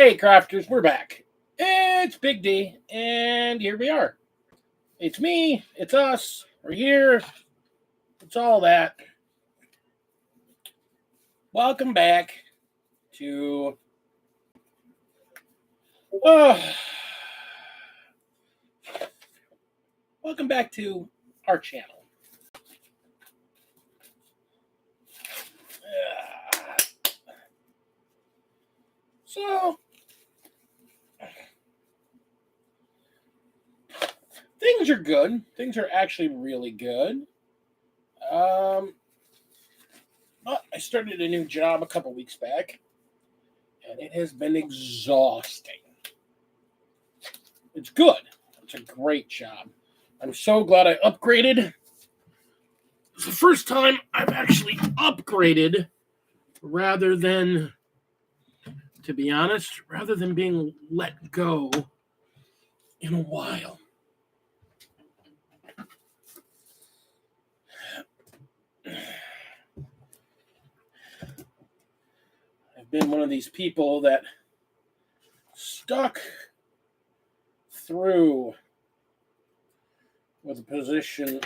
Hey, crafters, we're back. It's Big D, and here we are. It's me, it's us, we're here, it's all that. Welcome back to welcome back to our channel. So things are good. Things are actually really good. I started a new job a couple weeks back, and it has been exhausting. It's good. It's a great job. I'm so glad I upgraded. It's the first time I've actually upgraded rather than, to be honest, rather than being let go in a while. I've been one of these people that stuck through with a position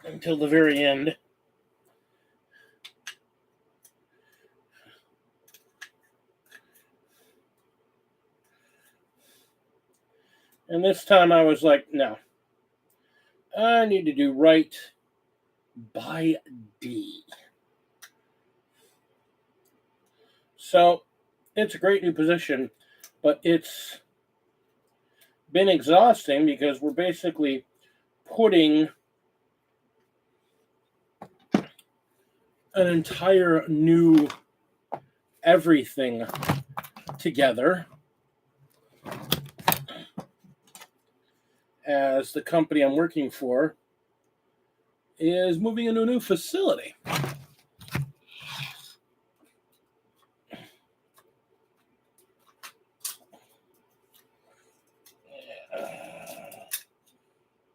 until the very end. And this time I was like, no, I need to do right by D. So it's a great new position, but it's been exhausting because we're basically putting an entire new everything together as the company I'm working for is moving into a new facility.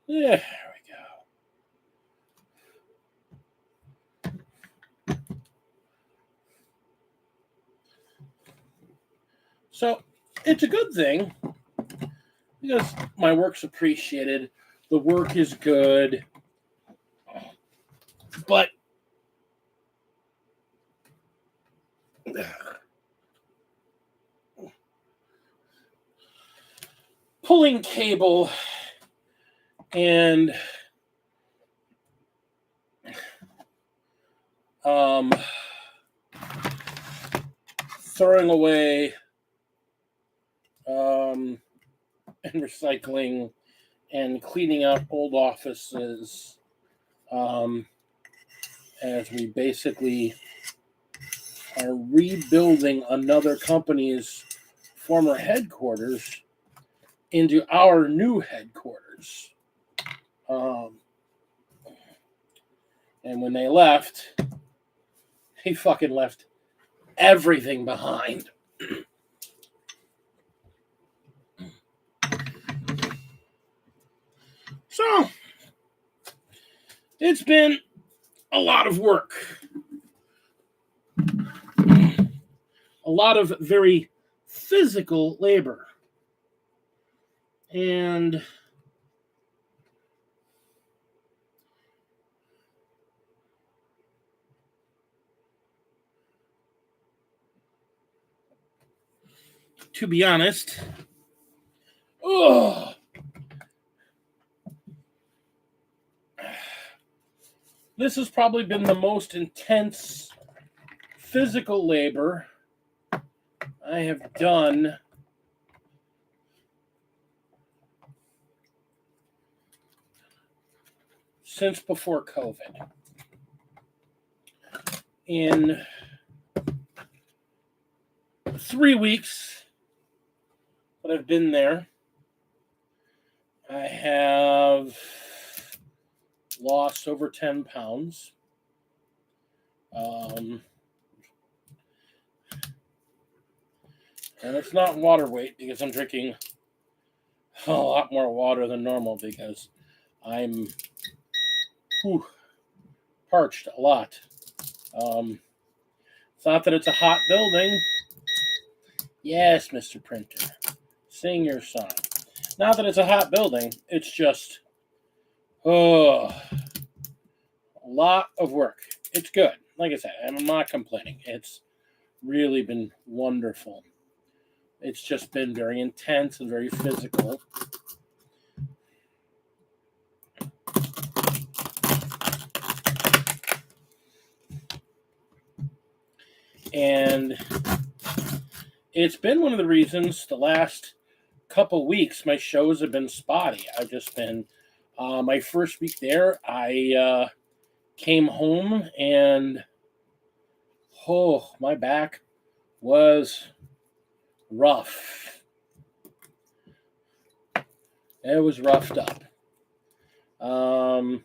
There we go. So it's a good thing because my work's appreciated. The work is good. But pulling cable and throwing away and recycling and cleaning out old offices as we basically are rebuilding another company's former headquarters into our new headquarters. And when they left, they fucking left everything behind. So, it's been a lot of work. A lot of very physical labor. And to be honest, this has probably been the most intense physical labor I have done since before COVID. In 3 weeks that I've been there, I have lost over 10 pounds. And it's not water weight because I'm drinking a lot more water than normal because I'm parched a lot. It's not that it's a hot building. Yes, Mr. Printer. Sing your song. Not that it's a hot building, it's just a lot of work. It's good. Like I said, I'm not complaining. It's really been wonderful. It's just been very intense and very physical. And it's been one of the reasons the last couple weeks my shows have been spotty. I've just been my first week there, I came home and my back was rough. It was roughed up. And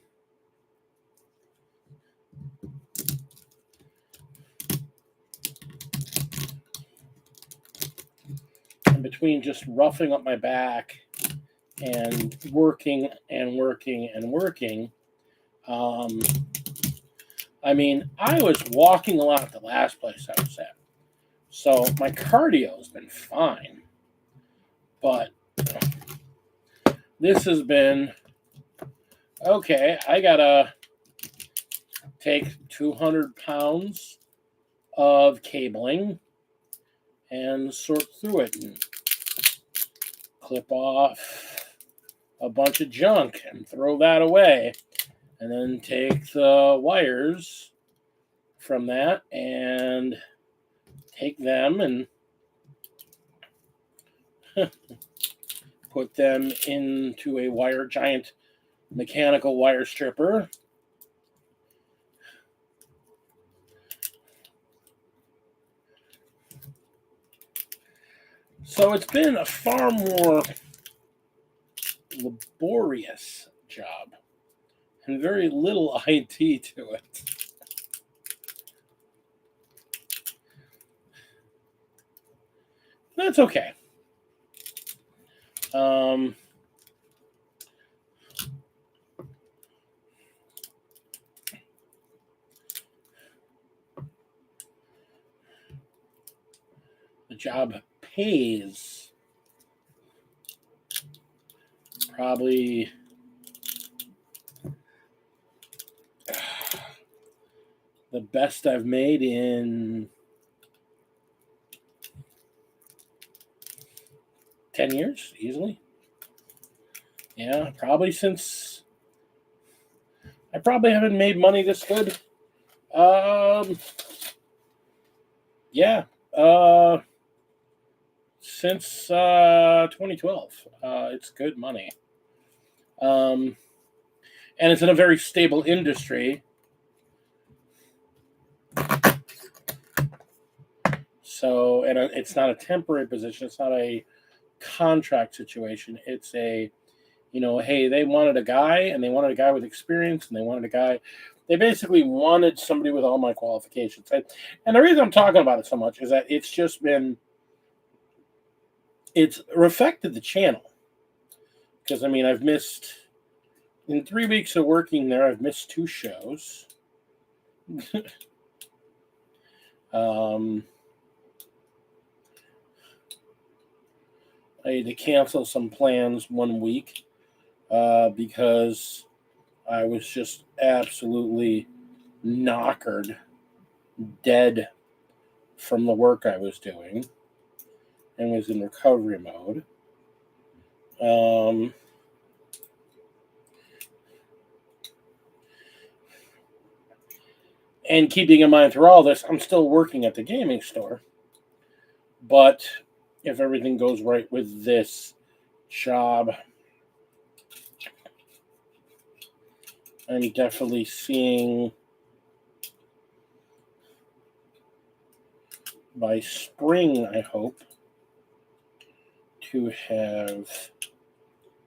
between just roughing up my back and working and working and working, I mean, I was walking a lot at the last place I was at. So my cardio has been fine. But this has been okay. I gotta take 200 pounds of cabling and sort through it and clip off a bunch of junk and throw that away. And then take the wires from that and take them and put them into a giant mechanical wire stripper. So it's been a far more laborious job and very little IT to it. That's okay. The job pays probably the best I've made in 10 years, easily. Yeah, probably since I probably haven't made money this good. Yeah, since 2012. It's good money. And it's in a very stable industry. So, and it's not a temporary position. It's not a contract situation. It's a, hey, they wanted a guy and they wanted a guy with experience and they wanted a guy. They basically wanted somebody with all my qualifications. And the reason I'm talking about it so much is that it's affected the channel. Because, I mean, in 3 weeks of working there, I've missed 2 shows. I had to cancel some plans 1 week because I was just absolutely knockered dead from the work I was doing and was in recovery mode. And keeping in mind through all this, I'm still working at the gaming store. But if everything goes right with this job, I'm definitely seeing by spring, I hope, to have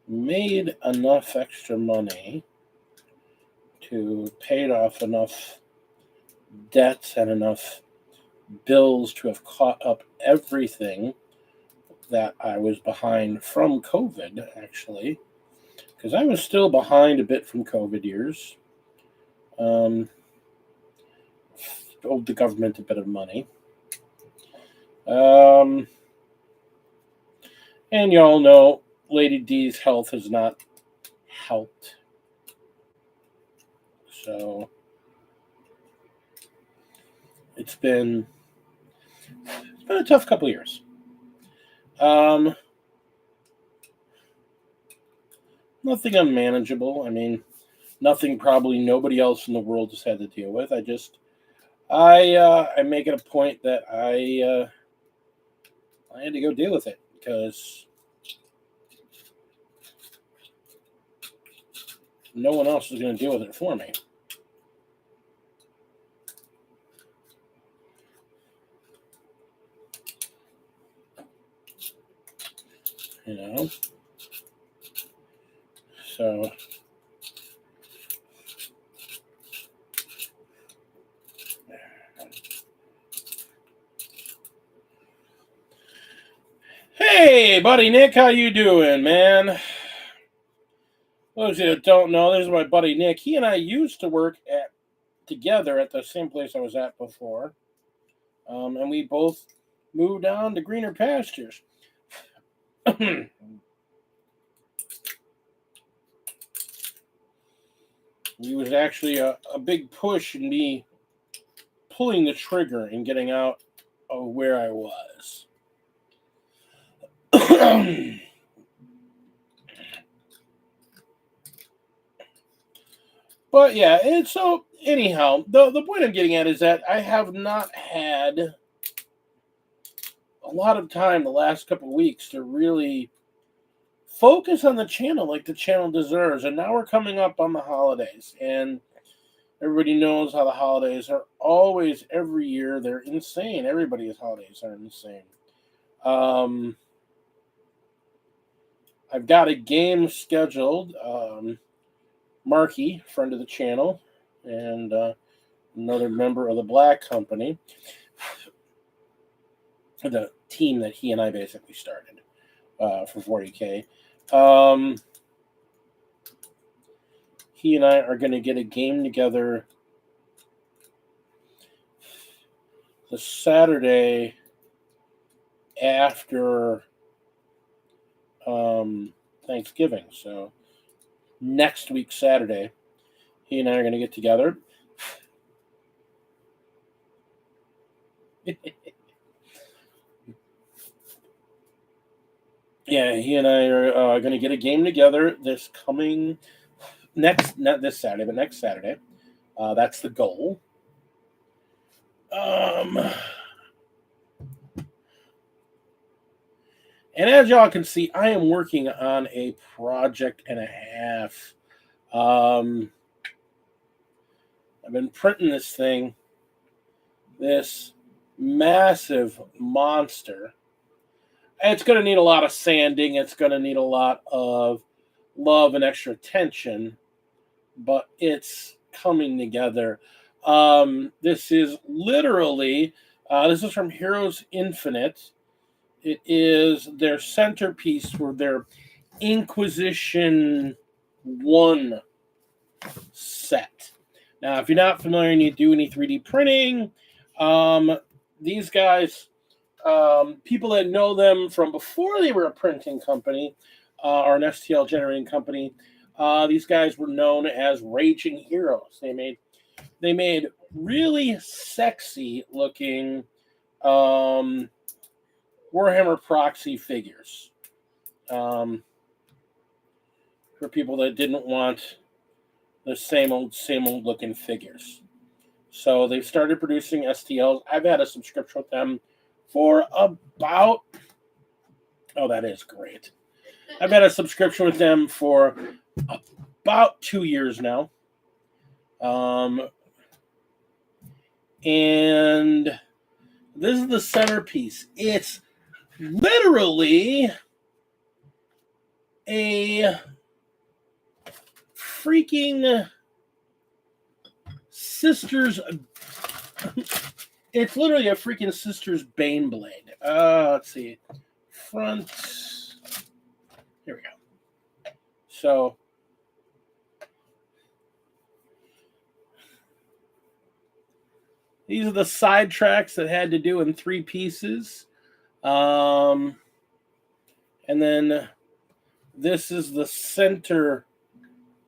made enough extra money to pay off enough debts and enough bills to have caught up everything that I was behind from COVID, actually, because I was still behind a bit from COVID years. Owed the government a bit of money. And y'all know Lady D's health has not helped. So it's been a tough couple of years. Nothing unmanageable. I mean, nothing probably nobody else in the world has had to deal with. I make it a point that I had to go deal with it because no one else is going to deal with it for me. You know? So hey, buddy Nick, how you doing, man? Those of you that don't know, this is my buddy Nick. He and I used to work together at the same place I was at before, and we both moved on to greener pastures. He was actually a big push in me pulling the trigger and getting out of where I was. But yeah, and so anyhow, the point I'm getting at is that I have not had a lot of time the last couple of weeks to really focus on the channel like the channel deserves. And now we're coming up on the holidays, and everybody knows how the holidays are always every year. They're insane. Everybody's holidays are insane. I've got a game scheduled. Marky, friend of the channel, and another member of the Black Company, the team that he and I basically started for 40K. He and I are going to get a game together the Saturday after Thanksgiving. So next week, Saturday, he and I are going to get together. Yeah, he and I are going to get a game together not this Saturday, but next Saturday. That's the goal. And as y'all can see, I am working on a project and a half. I've been printing this massive monster. It's going to need a lot of sanding. It's going to need a lot of love and extra attention, but it's coming together. This is literally, this is from Heroes Infinite. It is their centerpiece for their Inquisition 1 set. Now, if you're not familiar and you do any 3D printing, these guys, people that know them from before they were a printing company or an STL generating company, these guys were known as Raging Heroes. They made really sexy looking Warhammer proxy figures for people that didn't want the same old looking figures. So they've started producing STLs. I've had a subscription with them for about, oh, that is great. I've had a subscription with them for about 2 years now. And this is the centerpiece. It's literally a freaking Sister's. It's literally a freaking Sister's Bane blade. Let's see. Front. Here we go. So. These are the side tracks that had to do in 3 pieces. And And then this is the center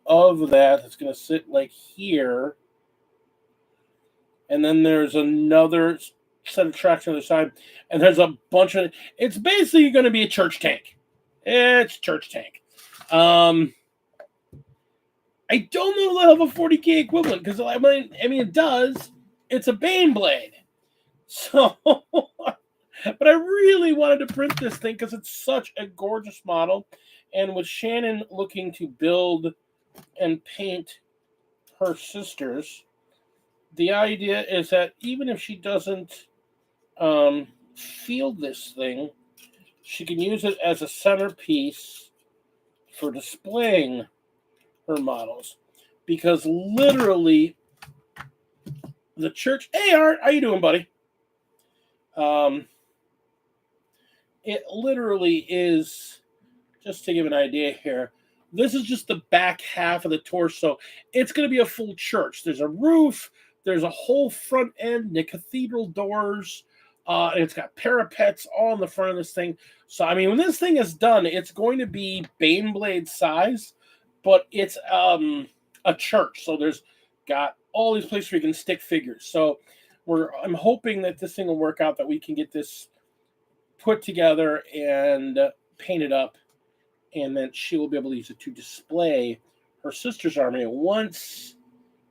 of that. It's going to sit like here. And then there's another set of tracks on the other side. And there's a bunch of... It's basically going to be a church tank. It's church tank. I don't know if they'll have a 40K equivalent, because I mean it does. It's a Baneblade. So, but I really wanted to print this thing because it's such a gorgeous model. And with Shannon looking to build and paint her sisters, the idea is that even if she doesn't field this thing, she can use it as a centerpiece for displaying her models. Because literally, the church... Hey, Art, how you doing, buddy? It literally is, just to give an idea here, this is just the back half of the torso. It's going to be a full church. There's a roof. There's a whole front end, the cathedral doors. And it's got parapets all in the front of this thing. So, I mean, when this thing is done, it's going to be Baneblade size, but it's a church. So there's got all these places where you can stick figures. So I'm hoping that this thing will work out, that we can get this put together and painted up, and then she will be able to use it to display her sister's army once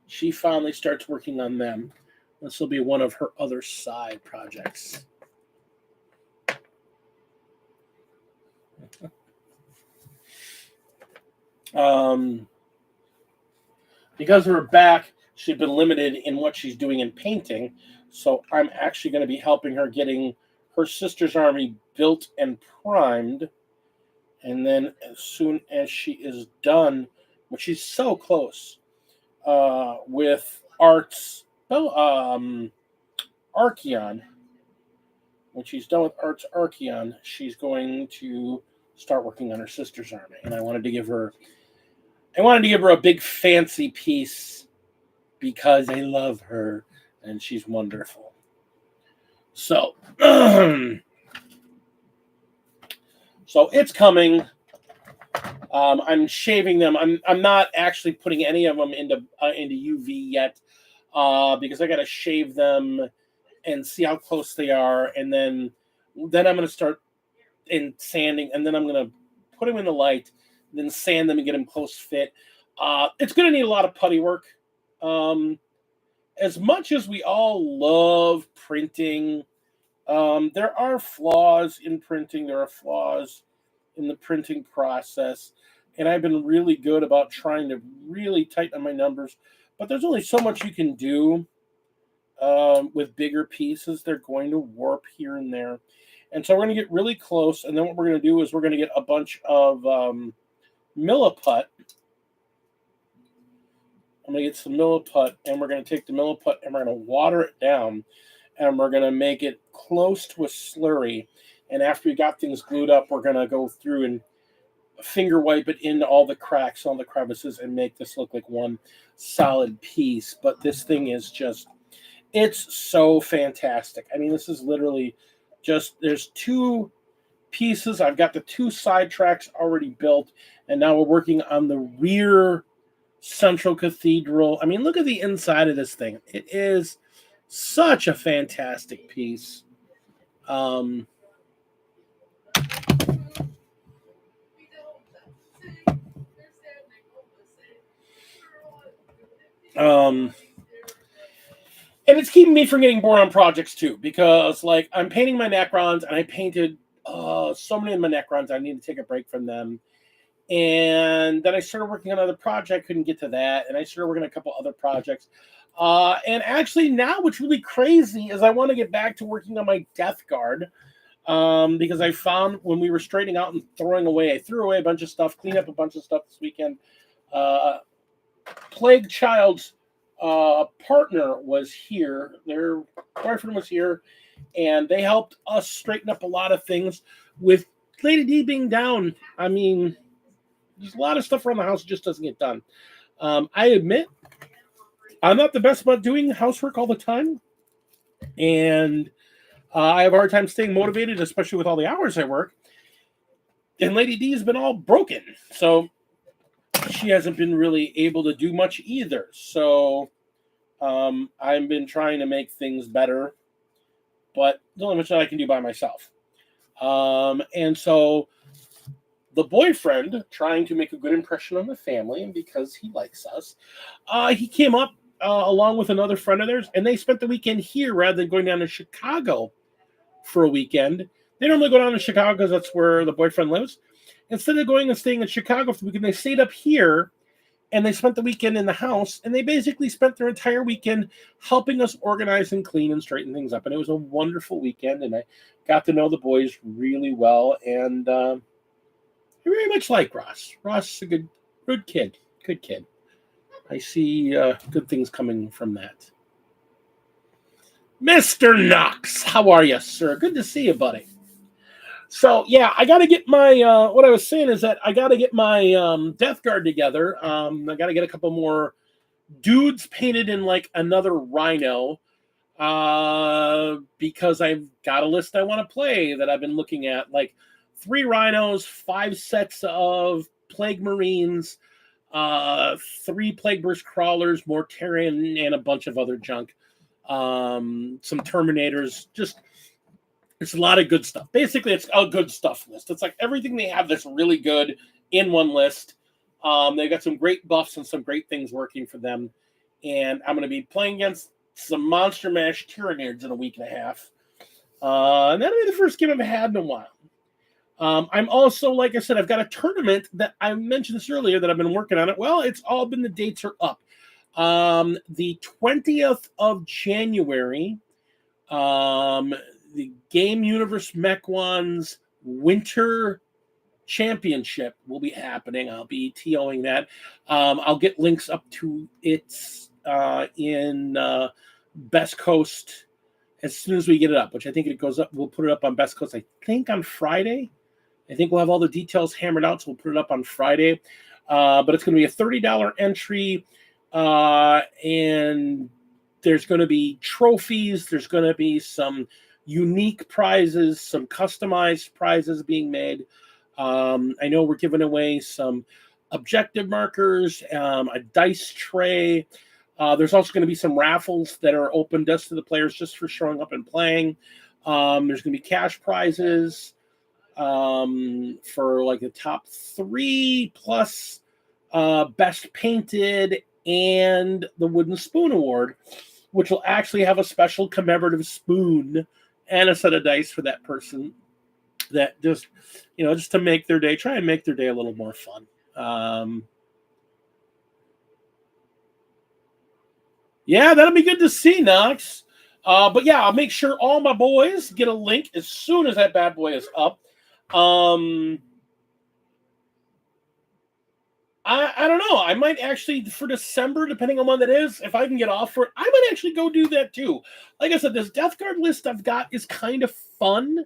she finally starts working on them. This will be one of her other side projects. Because of her back, she's been limited in what she's doing in painting, so I'm actually going to be helping her getting her sister's army built and primed. And then as soon as she is done, which she's so close, with Art's Archeon, when she's done with Art's Archeon, she's going to start working on her sister's army. And I wanted to give her a big fancy piece because I love her and she's wonderful. So, so it's coming. I'm shaving them. I'm not actually putting any of them into UV yet, because I got to shave them and see how close they are, and then I'm going to start in sanding, and then I'm going to put them in the light, then sand them and get them close fit. It's going to need a lot of putty work. As much as we all love printing, there are flaws in printing. There are flaws in the printing process. And I've been really good about trying to really tighten my numbers. But there's only so much you can do with bigger pieces. They're going to warp here and there. And so we're going to get really close. And then what we're going to do is we're going to get a bunch of Milliput. I'm going to get some Milliput, and we're going to take the Milliput and we're going to water it down, and we're going to make it close to a slurry. And after we got things glued up, we're going to go through and finger wipe it into all the cracks, all the crevices, and make this look like one solid piece. But this thing is just, it's so fantastic. I mean, this is literally just, there's two pieces. I've got the two side tracks already built, and now we're working on the rear central cathedral. I mean, look at the inside of this thing. It is such a fantastic piece. And it's keeping me from getting bored on projects too, because like I'm painting my Necrons, and I painted so many of my Necrons. I need to take a break from them. And then I started working on another project, couldn't get to that. And I started working on a couple other projects. And actually now what's really crazy is I want to get back to working on my Death Guard. Because I found when we were straightening out and throwing away, I threw away a bunch of stuff, cleaned up a bunch of stuff this weekend. Plague Child's partner was here. Their boyfriend was here. And they helped us straighten up a lot of things with Lady D being down. I mean, there's a lot of stuff around the house that just doesn't get done. I admit, I'm not the best about doing housework all the time. And I have a hard time staying motivated, especially with all the hours I work. And Lady D has been all broken. So she hasn't been really able to do much either. So I've been trying to make things better, but there's only much that I can do by myself. And so the boyfriend, trying to make a good impression on the family, and because he likes us, he came up along with another friend of theirs, and they spent the weekend here rather than going down to Chicago for a weekend. They normally go down to Chicago because that's where the boyfriend lives. Instead of going and staying in Chicago for the weekend, they stayed up here, and they spent the weekend in the house, and they basically spent their entire weekend helping us organize and clean and straighten things up. And it was a wonderful weekend, and I got to know the boys really well, and I very much like Ross. Ross is a good kid. Good kid. I see good things coming from that. Mr. Knox, how are you, sir? Good to see you, buddy. So, yeah, I got to get my, what I was saying is that I got to get my Death Guard together. I got to get a couple more dudes painted in like another rhino because I've got a list I want to play that I've been looking at. Like 3 rhinos, 5 sets of Plague Marines, 3 Plague Burst Crawlers, Mortarian, and a bunch of other junk. Some Terminators, just... It's a lot of good stuff. Basically, it's a good stuff list. It's like everything they have that's really good in one list. They've got some great buffs and some great things working for them. And I'm going to be playing against some Monster Mash Tyranids in a week and a half. And that'll be the first game I've had in a while. I'm also, like I said, I've got a tournament that I mentioned this earlier that I've been working on it. Well, it's all been, the dates are up. The 20th of January, the Game Universe Mech-Wan's Winter Championship will be happening. I'll be TOing that. I'll get links up to it in Best Coast as soon as we get it up, which I think it goes up. We'll put it up on Best Coast, I think, on Friday. I think we'll have all the details hammered out, so we'll put it up on Friday. But it's going to be a $30 entry, and there's going to be trophies. There's going to be some unique prizes, some customized prizes being made. I know we're giving away some objective markers, a dice tray. There's also going to be some raffles that are open just to the players just for showing up and playing. There's going to be cash prizes for like the top 3 plus best painted and the Wooden Spoon Award, which will actually have a special commemorative spoon and a set of dice for that person that just to make their day, try and make their day a little more fun. Yeah, that'll be good to see, Knox. But yeah, I'll make sure all my boys get a link as soon as that bad boy is up. I don't know. I might actually, for December, depending on when that is, if I can get off for it, I might actually go do that too. Like I said, this Death Guard list I've got is kind of fun,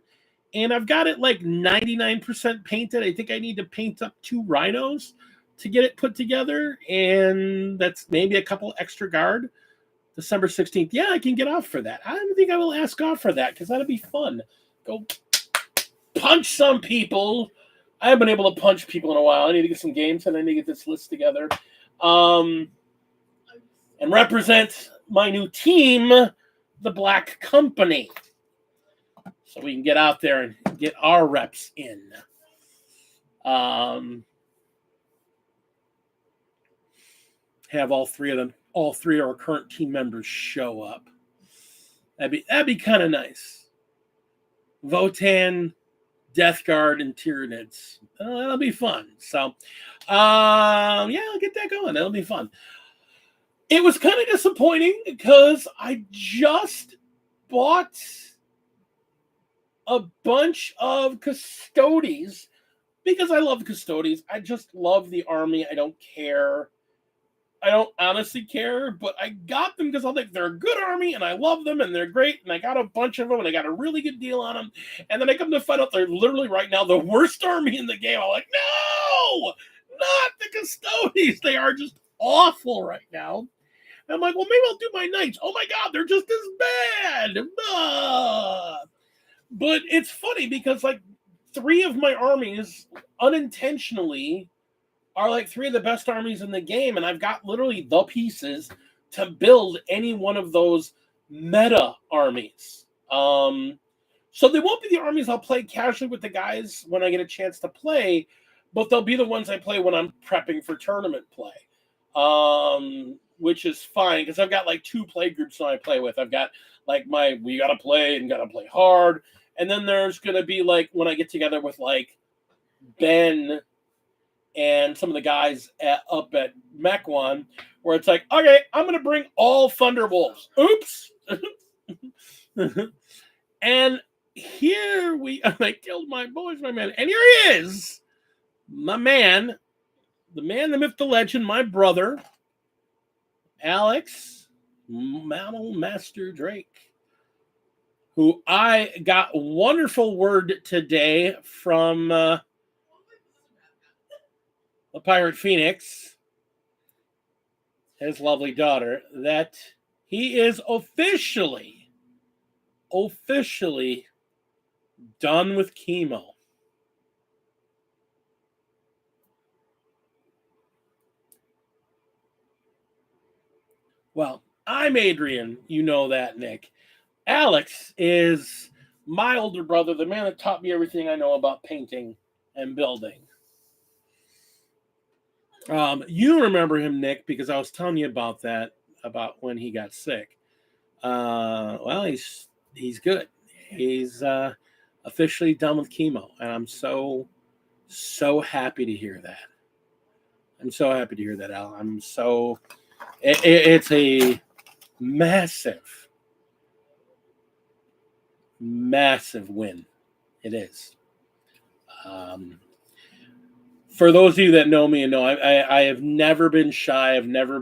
and I've got it like 99% painted. I think I need to paint up 2 rhinos to get it put together, and that's maybe a couple extra guard. December 16th. Yeah, I can get off for that. I think I will ask off for that because that'll be fun. Go punch some people. I haven't been able to punch people in a while. I need to get some games, and I need to get this list together. And represent my new team, the Black Company. So we can get out there and get our reps in. Have all 3 of them, all 3 of our current team members show up. That'd be kind of nice. Votan, Death Guard, and Tyranids. That'll be fun. So, I'll get that going. That'll be fun. It was kind of disappointing because I just bought a bunch of Custodes because I love Custodes. I just love the army. I don't care. I don't honestly care, but I got them because I'm like, they're a good army, and I love them, and they're great, and I got a bunch of them, and I got a really good deal on them, and then I come to find out they're literally right now the worst army in the game. I'm like, no, not the Custodes. They are just awful right now. And I'm like, well, maybe I'll do my Knights. Oh, my God, they're just as bad. But it's funny because, like, 3 of my armies unintentionally are like 3 of the best armies in the game, and I've got literally the pieces to build any one of those meta armies. So they won't be the armies I'll play casually with the guys when I get a chance to play, but they'll be the ones I play when I'm prepping for tournament play, which is fine because I've got like 2 play groups that I play with. I've got like my we gotta play and gotta play hard, and then there's gonna be like when I get together with like Ben and some of the guys up at Mech1, where it's like, okay, I'm gonna bring all Thunderwolves. Oops. And here I killed my boys, my man. And here he is, my man, the myth, the legend, my brother, Alex Mammal Master Drake, who I got a wonderful word today from the Pirate Phoenix, his lovely daughter, that he is officially done with chemo. Well, I'm Adrian. You know that, Nick. Alex is my older brother, the man that taught me everything I know about painting and building. You remember him, Nick, because I was telling you about that, about when he got sick. Well, he's good. He's officially done with chemo, and I'm so happy to hear that. I'm so happy to hear that, Al. It's a massive win. It is. For those of you that know me and know, I have never been shy. I've never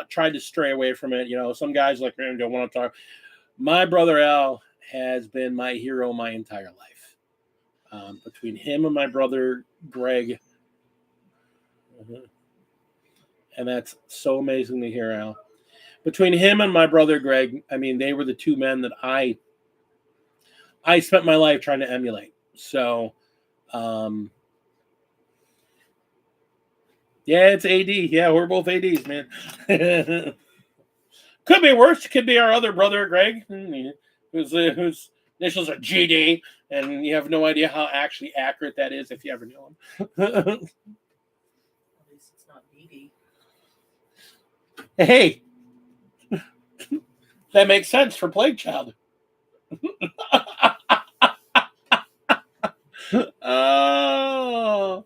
tried to stray away from it. You know, some guys like, man, don't want to talk. My brother Al has been my hero my entire life. Between him and my brother Greg, and that's so amazing to hear, Al. Between him and my brother Greg, I mean, they were the 2 men that I spent my life trying to emulate. So, yeah, it's AD. Yeah, we're both ADs, man. Could be worse. Could be our other brother, Greg, whose initials are GD, and you have no idea how actually accurate that is if you ever knew him. At least it's not DD. Hey, that makes sense for Plague Child. Oh,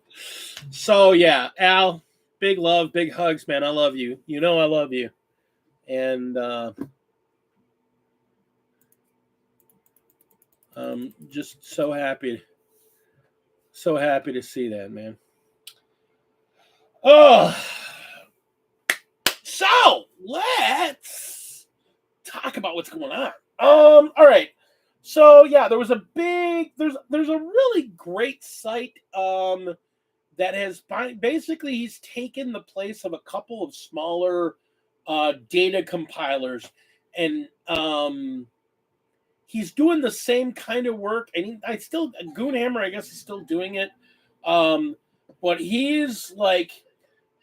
so yeah, Al, big love, big hugs, man. I love you. You know I love you, and I'm just so happy to see that, man. Oh, so let's talk about what's going on. All right. So yeah, there's a really great site that has basically he's taken the place of a couple of smaller data compilers, and he's doing the same kind of work, and Goonhammer, I guess, is still doing it, but he's like,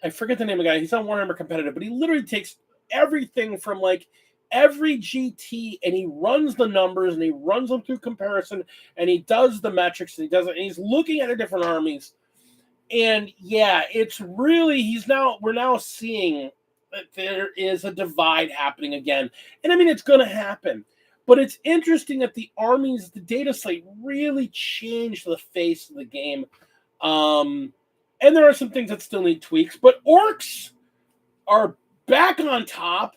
I forget the name of the guy. He's on Warhammer Competitive, but he literally takes everything from like every GT and he runs the numbers and he runs them through comparison and he does the metrics and he does it and he's looking at the different armies. And yeah, it's really we're now seeing that there is a divide happening again. And I mean, it's going to happen. But it's interesting that the armies, the data slate really changed the face of the game. And there are some things that still need tweaks, but orcs are back on top.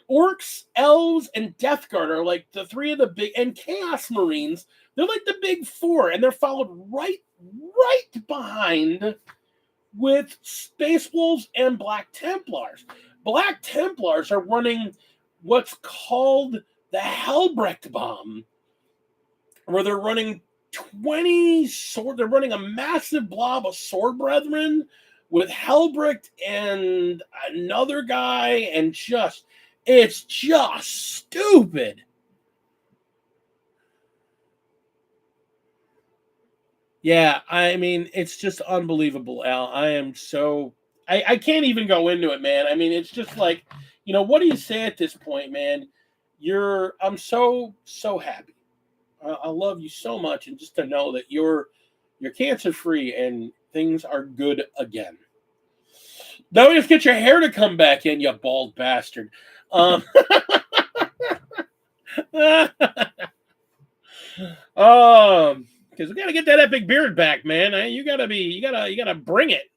Orcs, elves, and Death Guard are like the 3 of the big, and Chaos Marines. They're like the big 4, and they're followed right behind with Space Wolves and Black Templars. Black Templars are running what's called the Helbrecht Bomb, where they're running 20 sword. They're running a massive blob of Sword Brethren with Helbrecht and another guy, and it's just stupid. Yeah, I mean, it's just unbelievable, Al. I can't even go into it, man. I mean, it's just like, what do you say at this point, man? I'm so happy. I love you so much, and just to know that you're cancer free and things are good again. Now we just get your hair to come back in, you bald bastard. Um, because we gotta get that epic beard back, man. You gotta bring it.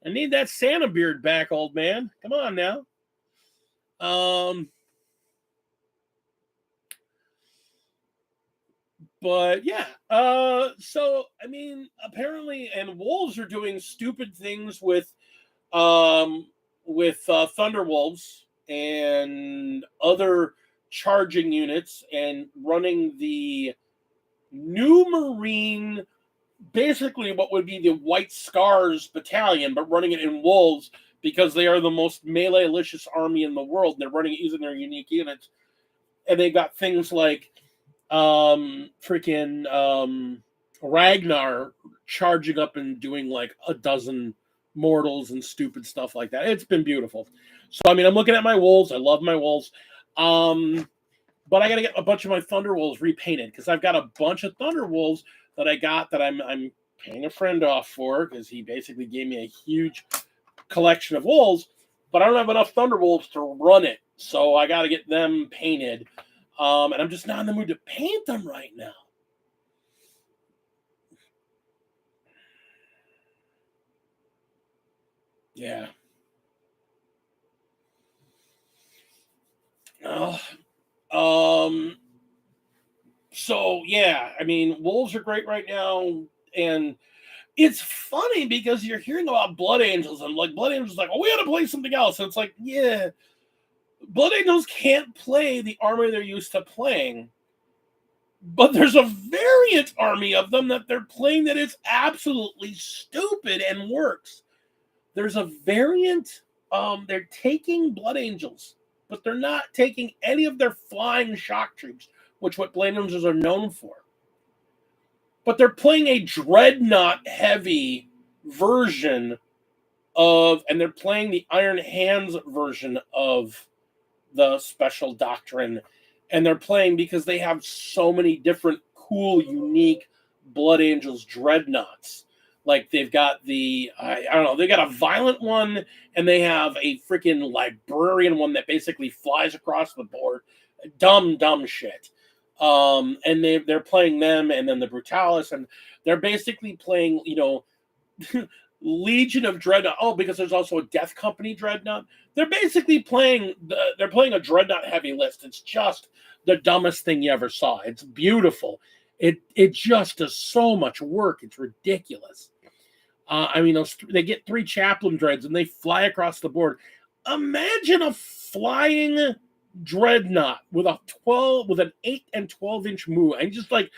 I need that Santa beard back, old man. Come on now. Um, but yeah. So I mean, apparently, and wolves are doing stupid things um with Thunderwolves and other charging units and running the new Marine, basically what would be the White Scars battalion, but running it in wolves because they are the most melee-licious army in the world. And they're running it using their unique units, and they got things like freaking Ragnar charging up and doing like a dozen mortals and stupid stuff like that. It's been beautiful. So I mean, I'm looking at my wolves. I love my wolves. But I got to get a bunch of my Thunderwolves repainted because I've got a bunch of Thunderwolves that I got that I'm paying a friend off for because he basically gave me a huge collection of wolves, but I don't have enough Thunderwolves to run it, so I got to get them painted. And I'm just not in the mood to paint them right now. Yeah. Oh, um. So yeah, I mean, wolves are great right now, and it's funny because you're hearing about Blood Angels, and like Blood Angels, like, oh, we got to play something else. And it's like, yeah, Blood Angels can't play the army they're used to playing, but there's a variant army of them that they're playing that is absolutely stupid and works. There's a variant. They're taking Blood Angels, but they're not taking any of their flying shock troops, which what Blood Angels are known for. But they're playing a dreadnought heavy version and they're playing the Iron Hands version of the special doctrine, and they're playing because they have so many different cool, unique Blood Angels dreadnoughts. Like they've got I don't know, they got a violent one, and they have a freaking librarian one that basically flies across the board. Dumb shit. And they're playing them, and then the Brutalis, and they're basically playing, Legion of Dreadnought. Oh, because there's also a Death Company Dreadnought. They're basically playing a Dreadnought heavy list. It's just the dumbest thing you ever saw. It's beautiful. It just does so much work. It's ridiculous. I mean, they get 3 Chaplain Dreads and they fly across the board. Imagine a flying Dreadnought with an 8 and 12-inch move, and just like,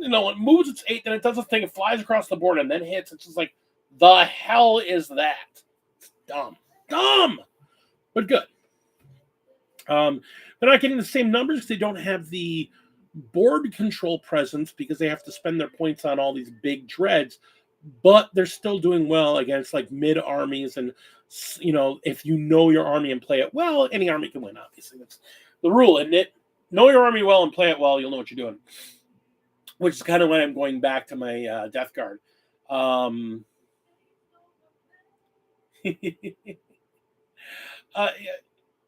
it moves its 8, then it does a thing, it flies across the board and then hits. It's just like, the hell is that? It's dumb, but good. They're not getting the same numbers because they don't have the board control presence because they have to spend their points on all these big dreads, but they're still doing well against like mid armies. And if you know your army and play it well, any army can win. Obviously, that's the rule, isn't it? Know your army well and play it well, you'll know what you're doing. Which is kind of why I'm going back to my Death Guard.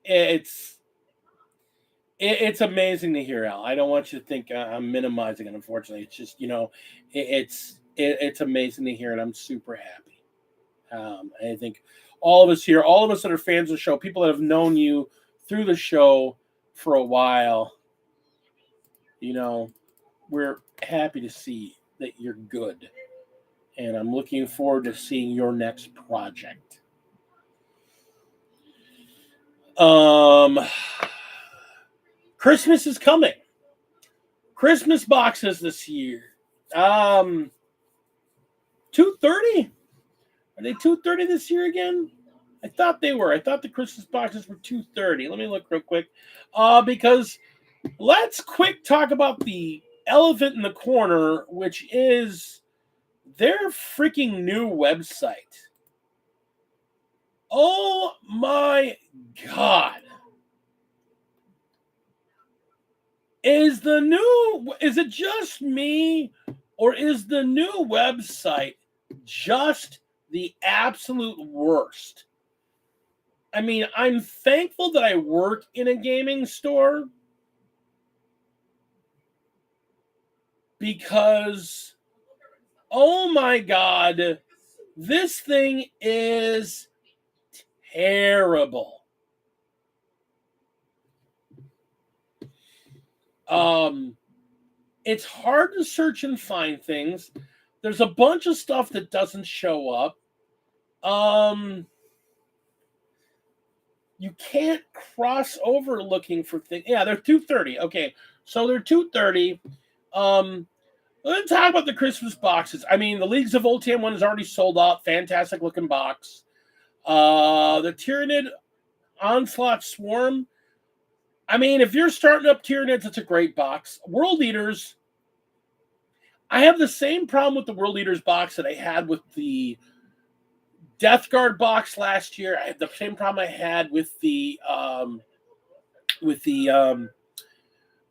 It's amazing to hear, Al. I don't want you to think I'm minimizing it. Unfortunately, it's just it's amazing to hear, and I'm super happy. I think all of us here, all of us that are fans of the show, people that have known you through the show for a while, we're happy to see that you're good, and I'm looking forward to seeing your next project. Christmas is coming. Christmas boxes this year. 230? Are they 230 this year again? I thought they were. I thought the Christmas boxes were 230. Let me look real quick. Because let's quick talk about the elephant in the corner, which is their freaking new website. Oh my God. Is it just me, or is the new website just the absolute worst? I mean, I'm thankful that I work in a gaming store because, oh my God, this thing is terrible. It's hard to search and find things. There's a bunch of stuff that doesn't show up. You can't cross over looking for things. Yeah, they're 230. Okay, so they're 230. Let's talk about the Christmas boxes. I mean, the Leagues of Voltan one is already sold out. Fantastic looking box. The Tyranid Onslaught Swarm. I mean, if you're starting up Tyranids, it's a great box. World Eaters. I have the same problem with the World Eaters box that I had with the Death Guard box last year. I have the same problem I had with the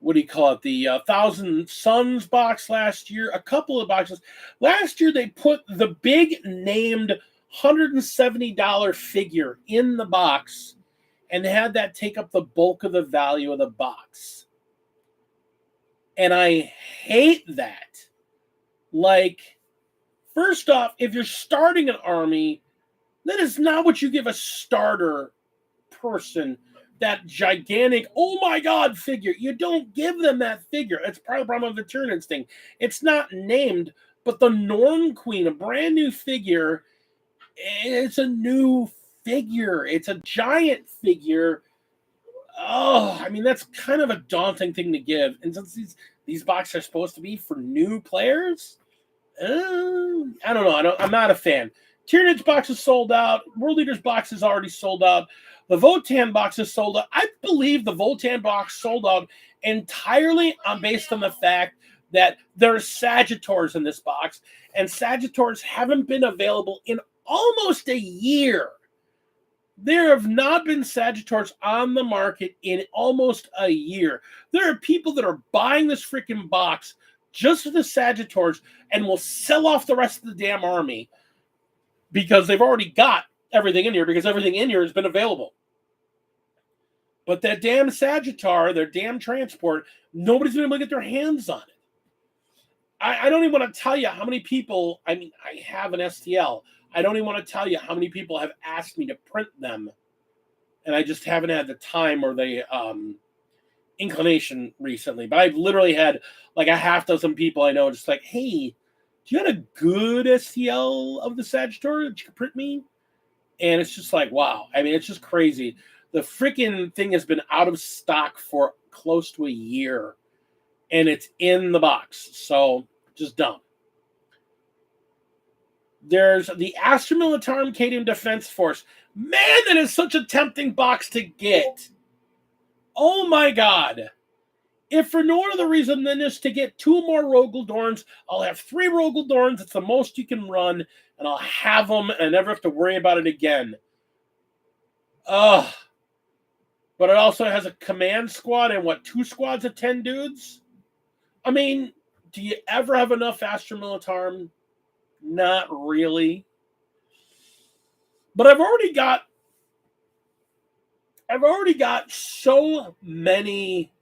what do you call it? The Thousand Suns box last year. A couple of boxes last year. They put the big named $170 figure in the box and had that take up the bulk of the value of the box. And I hate that. Like, first off, if you're starting an army, that is not what you give a starter person, that gigantic, oh my God, figure. You don't give them that figure. It's part of the problem of the Tyranids thing. It's not named, but the Norn Queen, a brand new figure, it's a new figure. It's a giant figure. Oh, I mean, that's kind of a daunting thing to give. And since these boxes are supposed to be for new players, I don't know. I'm not a fan. Tyranids box is sold out. World Leaders box is already sold out. The Votan box is sold out. I believe the Votan box sold out entirely based on the fact that there's Sagitors in this box, and Sagitors haven't been available in almost a year. There have not been Sagitors on the market in almost a year. There are people that are buying this freaking box just for the Sagitors and will sell off the rest of the damn army because they've already got everything in here, because everything in here has been available. But that damn Sagittar, their damn transport, nobody's been able to get their hands on it. I don't even want to tell you how many people, I mean, I have an STL. I don't even want to tell you how many people have asked me to print them, and I just haven't had the time or the inclination recently. But I've literally had like a half dozen people I know just like, hey, do you have a good STL of the Sagittar that you could print me? And it's just like, wow. I mean, it's just crazy. The freaking thing has been out of stock for close to a year, and it's in the box. So just dumb. There's the Astra Militarum Cadium Defense Force. Man, that is such a tempting box to get. Oh my God. If for no other reason than just to get 2 more Rogaldorns, I'll have 3 Rogaldorns. It's the most you can run, and I'll have them, and I never have to worry about it again. Ugh. But it also has a command squad and 2 squads of 10 dudes? I mean, do you ever have enough Astra Militarum? Not really. But I've already got so many.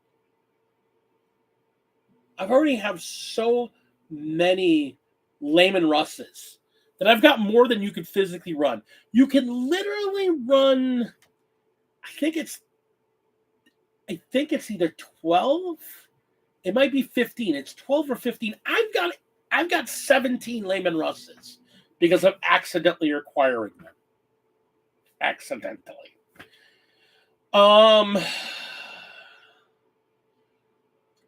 I've already have so many Layman Russes that I've got more than you could physically run. You can literally run, I think it's either 12. It might be 15. It's 12 or 15. I've got 17 Layman Russes because I'm accidentally acquiring them. Accidentally.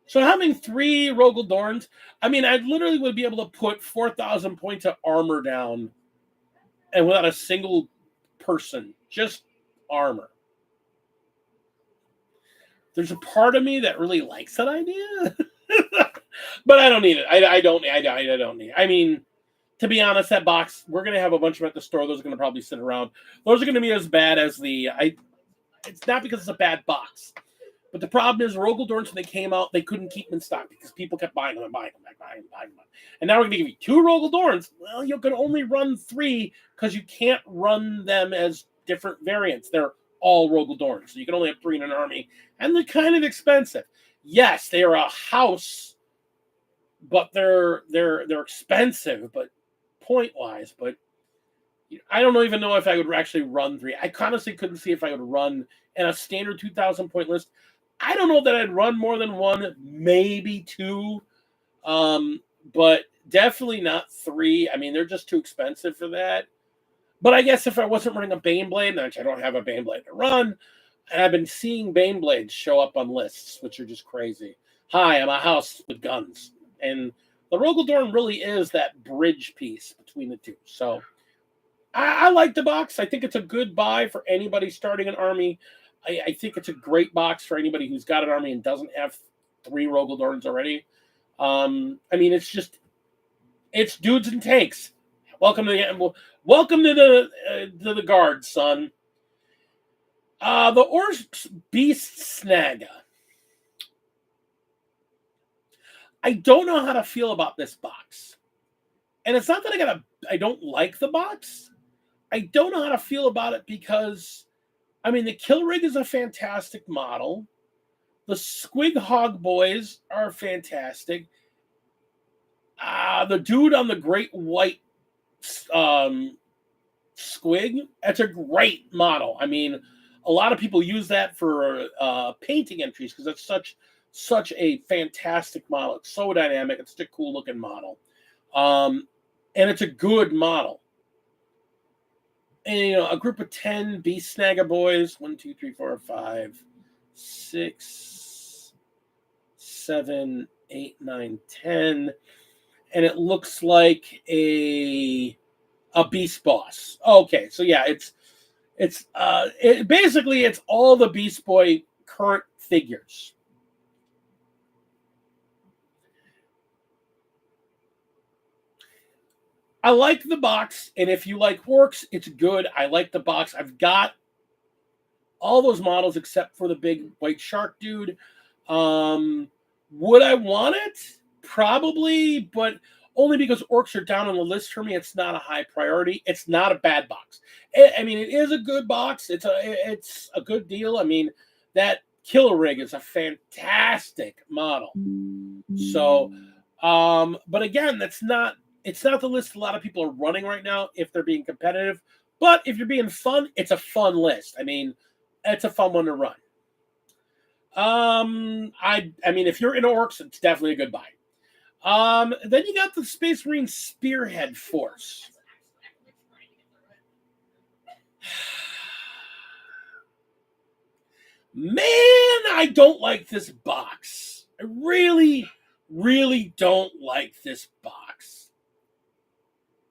So having 3 Rogaldorns, I mean, I literally would be able to put 4,000 points of armor down, and without a single person, just armor. There's a part of me that really likes that idea. But I don't need it. I don't need it. I mean, to be honest, that box, we're going to have a bunch of them at the store. Those are going to probably sit around. Those are going to be as bad as it's not because it's a bad box. But the problem is, Rogel Dorns, when they came out, they couldn't keep them in stock because people kept buying them and buying them and buying them. And now we're going to give you 2 Rogel Dorns. Well, you can only run 3 because you can't run them as different variants. They're all Rogel Dorns. So you can only have 3 in an army. And they're kind of expensive. Yes, they are a house, but they're expensive, but point-wise. But I don't even know if I would actually run 3. I honestly couldn't see if I would run in a standard 2,000-point list. I don't know that I'd run more than 1, maybe 2, but definitely not 3. I mean, they're just too expensive for that. But I guess if I wasn't running a Baneblade, which I don't have a Baneblade to run, and I've been seeing Baneblades show up on lists, which are just crazy. Hi, I'm a house with guns. And the Rogel Dorn really is that bridge piece between the two. So I like the box. I think it's a good buy for anybody starting an army. I think it's a great box for anybody who's got an army and doesn't have 3 Rogel Dorns already. I mean, it's dudes and tanks. Welcome to the guard, son. The Orcs Beast Snagga. I don't know how to feel about this box. And it's not that I don't like the box. I don't know how to feel about it because, I mean, the Kill Rig is a fantastic model. The Squig Hog Boys are fantastic. The dude on the Great White Squig, that's a great model. I mean, a lot of people use that for painting entries because it's such a fantastic model. It's so dynamic. It's such a cool looking model. And it's a good model. And, a group of 10 Beast Snagga boys, 1, 2, 3, 4, 5, 6, 7, 8, 9, 10. And it looks like a Beast Boss. Okay, so yeah, it's basically it's all the Beast Boy current figures. I like the box, and if you like Orcs, it's good. I like the box. I've got all those models except for the big white shark dude. Would I want it? Probably, but only because Orcs are down on the list for me. It's not a high priority. It's not a bad box. I mean, it is a good box. It's a good deal. I mean, that Killer Rig is a fantastic model. So, but again, it's not the list a lot of people are running right now if they're being competitive. But if you're being fun, it's a fun list. I mean, it's a fun one to run. I mean, if you're into Orcs, it's definitely a good buy. Then you got the Space Marine Spearhead Force. Man, I don't like this box. I really, really don't like this box.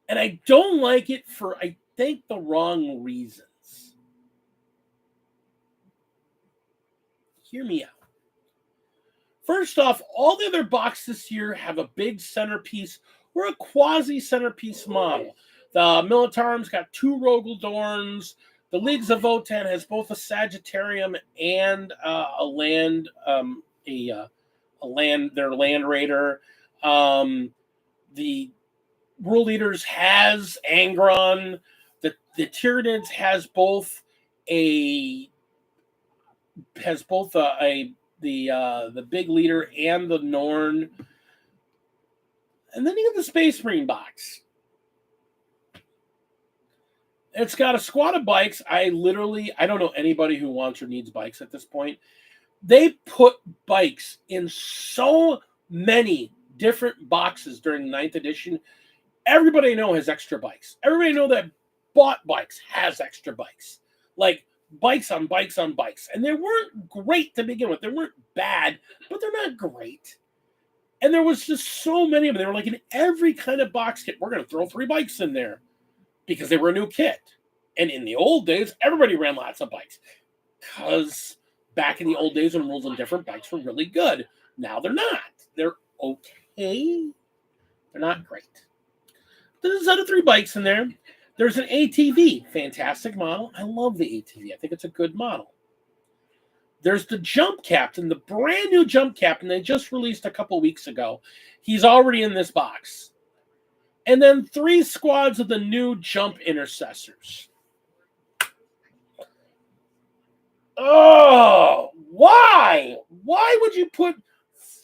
And I don't like it for, I think, the wrong reasons. Hear me out. First off, all the other boxes this year have a big centerpiece or a quasi-centerpiece model. The Militarum's got 2 Rogel Dorns. The Leagues of Votan has both a Sagittarium and a land, their Land Raider. The World Leaders has Angron. The Tyranids has both the big leader and the Norn. And then you get the Space Marine box. It's got a squad of bikes. I don't know anybody who wants or needs bikes at this point. They put bikes in so many different boxes during the 9th edition. Everybody I know has extra bikes. Everybody I know that bought bikes has extra bikes. Like, bikes on bikes on bikes. And they weren't great to begin with. They weren't bad, but they're not great. And there was just so many of them. They were like in every kind of box kit. We're going to throw 3 bikes in there because they were a new kit. And in the old days, everybody ran lots of bikes. Because back in the old days when rules on different bikes were really good. Now they're not. They're okay. okay. They're not great. There's other 3 bikes in there. There's an ATV, fantastic model. I love the ATV. I think it's a good model. There's the Jump Captain, the brand new Jump Captain they just released a couple weeks ago. He's already in this box. And then 3 squads of the new Jump Intercessors. Oh, why? Why would you put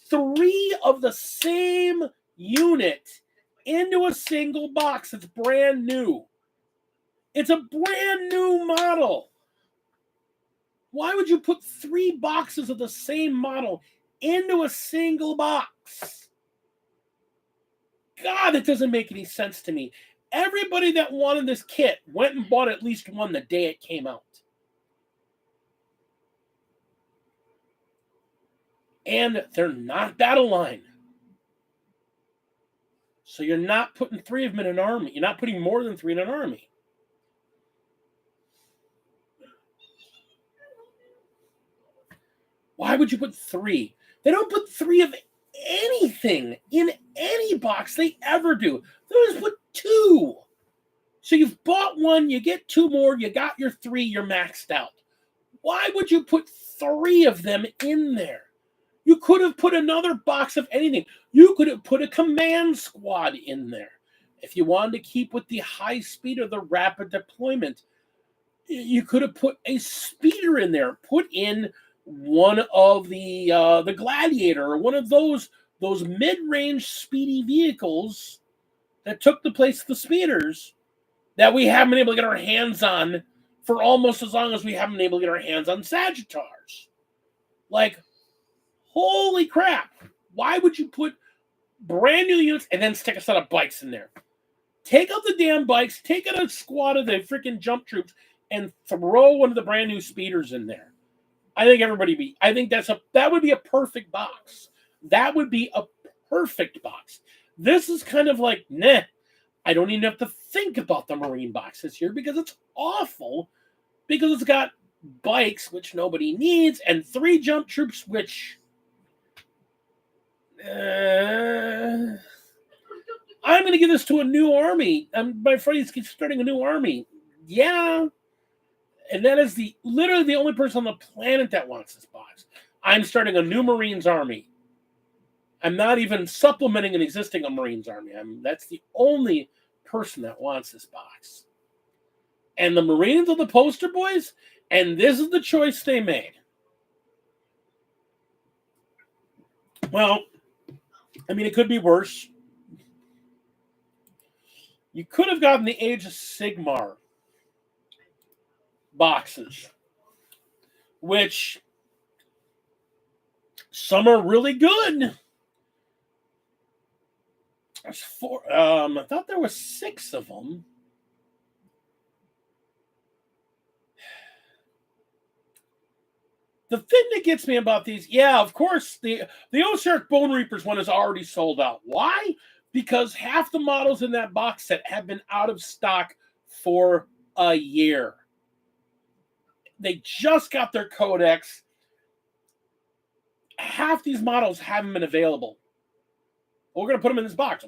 3 of the same unit into a single box? It's brand new. It's a brand new model. Why would you put 3 boxes of the same model into a single box? God, that doesn't make any sense to me. Everybody that wanted this kit went and bought at least one the day it came out. And they're not battle line. So you're not putting 3 of them in an army. You're not putting more than 3 in an army. Why would you put 3? They don't put 3 of anything in any box they ever do. They just put 2. So you've bought 1, you get 2 more, you got your 3, you're maxed out. Why would you put 3 of them in there? You could have put another box of anything. You could have put a command squad in there. If you wanted to keep with the high speed or the rapid deployment, you could have put a speeder in there. Put in one of the Gladiator or one of those mid-range speedy vehicles that took the place of the speeders that we haven't been able to get our hands on for almost as long as we haven't been able to get our hands on Sagittars. Like, holy crap. Why would you put brand new units and then stick a set of bikes in there? Take out the damn bikes, take out a squad of the freaking jump troops, and throw one of the brand new speeders in there. I think that would be a perfect box. That would be a perfect box. This is kind of like, nah, I don't even have to think about the Marine boxes here because it's awful. Because it's got bikes, which nobody needs, and 3 jump troops, which I'm going to give this to a new army. My friend is starting a new army. Yeah. And that is literally the only person on the planet that wants this box. I'm starting a new Marines army. I'm not even supplementing an existing Marines army. That's the only person that wants this box. And the Marines are the poster boys, and this is the choice they made. Well, I mean, it could be worse. You could have gotten the Age of Sigmar boxes, which some are really good. There's 4. I thought there was 6 of them. The thing that gets me about these, yeah, of course, the Osiark Bone Reapers one is already sold out. Why? Because half the models in that box set have been out of stock for a year. They just got their codex. Half these models haven't been available. We're going to put them in this box.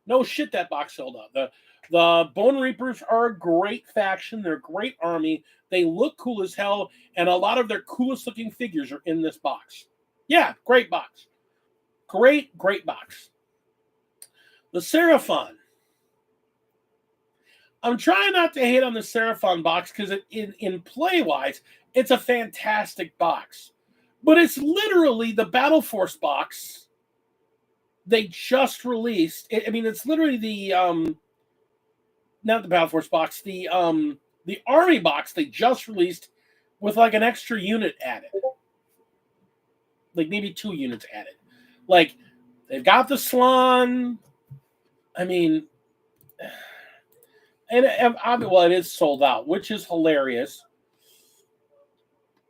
No shit, that box sold out. The Bone Reapers are a great faction. They're a great army. They look cool as hell, and a lot of their coolest looking figures are in this box. Yeah, great box. Great box. The Seraphon. I'm trying not to hate on the Seraphon box because in play-wise, it's a fantastic box. But it's literally the Battle Force box they just released. It's literally the not the Battle Force box, the Army box they just released with like an extra unit added. Like maybe 2 units added. Like, they've got the Slan. I mean, well, it is sold out, which is hilarious.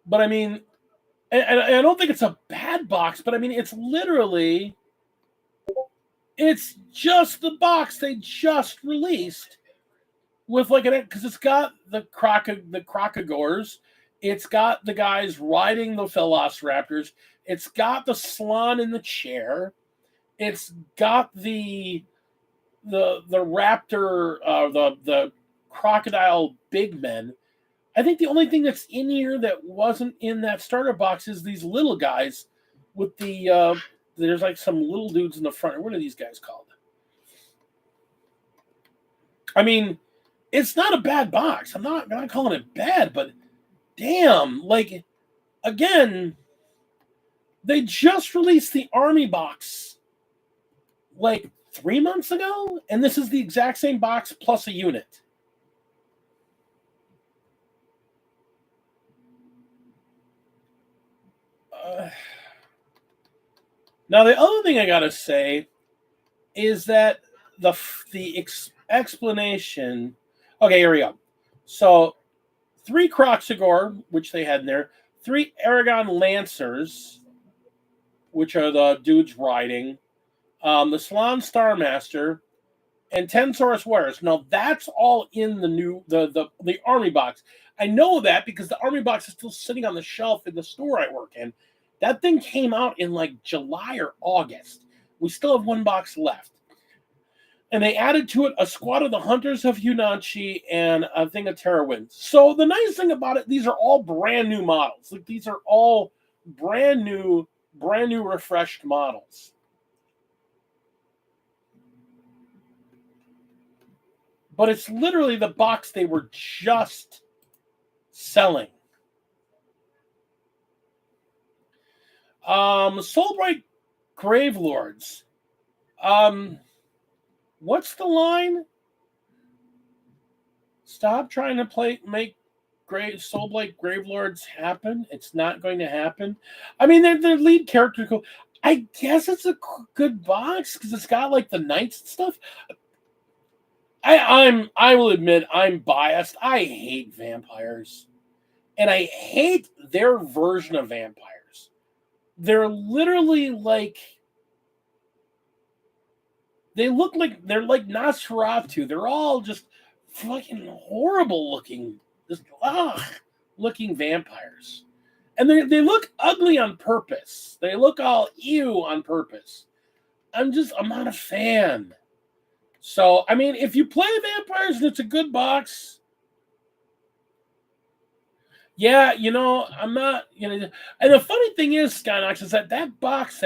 But I mean, and I don't think it's a bad box, but I mean, it's just the box they just released with like because it's got the Crocogors, it's got the guys riding the Velociraptors, it's got the Slan in the chair, It's got the raptor, the crocodile big men. I think the only thing that's in here that wasn't in that starter box is these little guys with the there's like some little dudes in the front. What are these guys called? I mean, it's not a bad box. I'm not calling it bad, but damn, like again, they just released the army box like 3 months ago, and this is the exact same box plus a unit. Now, the other thing I gotta say is that the explanation. Okay, here we go. So, 3 Croxagore, which they had in there, 3 Aragon Lancers, which are the dudes riding, the Salon Starmaster, and 10 Saurus Warriors. Now, that's all in the new the army box. I know that because the army box is still sitting on the shelf in the store I work in. That thing came out in like July or August. We still have 1 box left. And they added to it a squad of the Hunters of Hunanchi and a thing of Terrawinds. So the nice thing about it, these are all brand new models. Like these are all brand new refreshed models. But it's literally the box they were just selling. Soulbright Gravelords. What's the line? Stop trying to make Soulblight Gravelords happen. It's not going to happen. I mean, their lead character. I guess it's a good box because it's got like the knights and stuff. I will admit I'm biased. I hate vampires, and I hate their version of vampires. They're literally like. They look like they're like Nosferatu. They're all just fucking horrible looking, just looking vampires. And they look ugly on purpose. They look all ew on purpose. I'm not a fan. So, I mean, if you play vampires and it's a good box, yeah, I'm not, and the funny thing is, Skynox, is that box,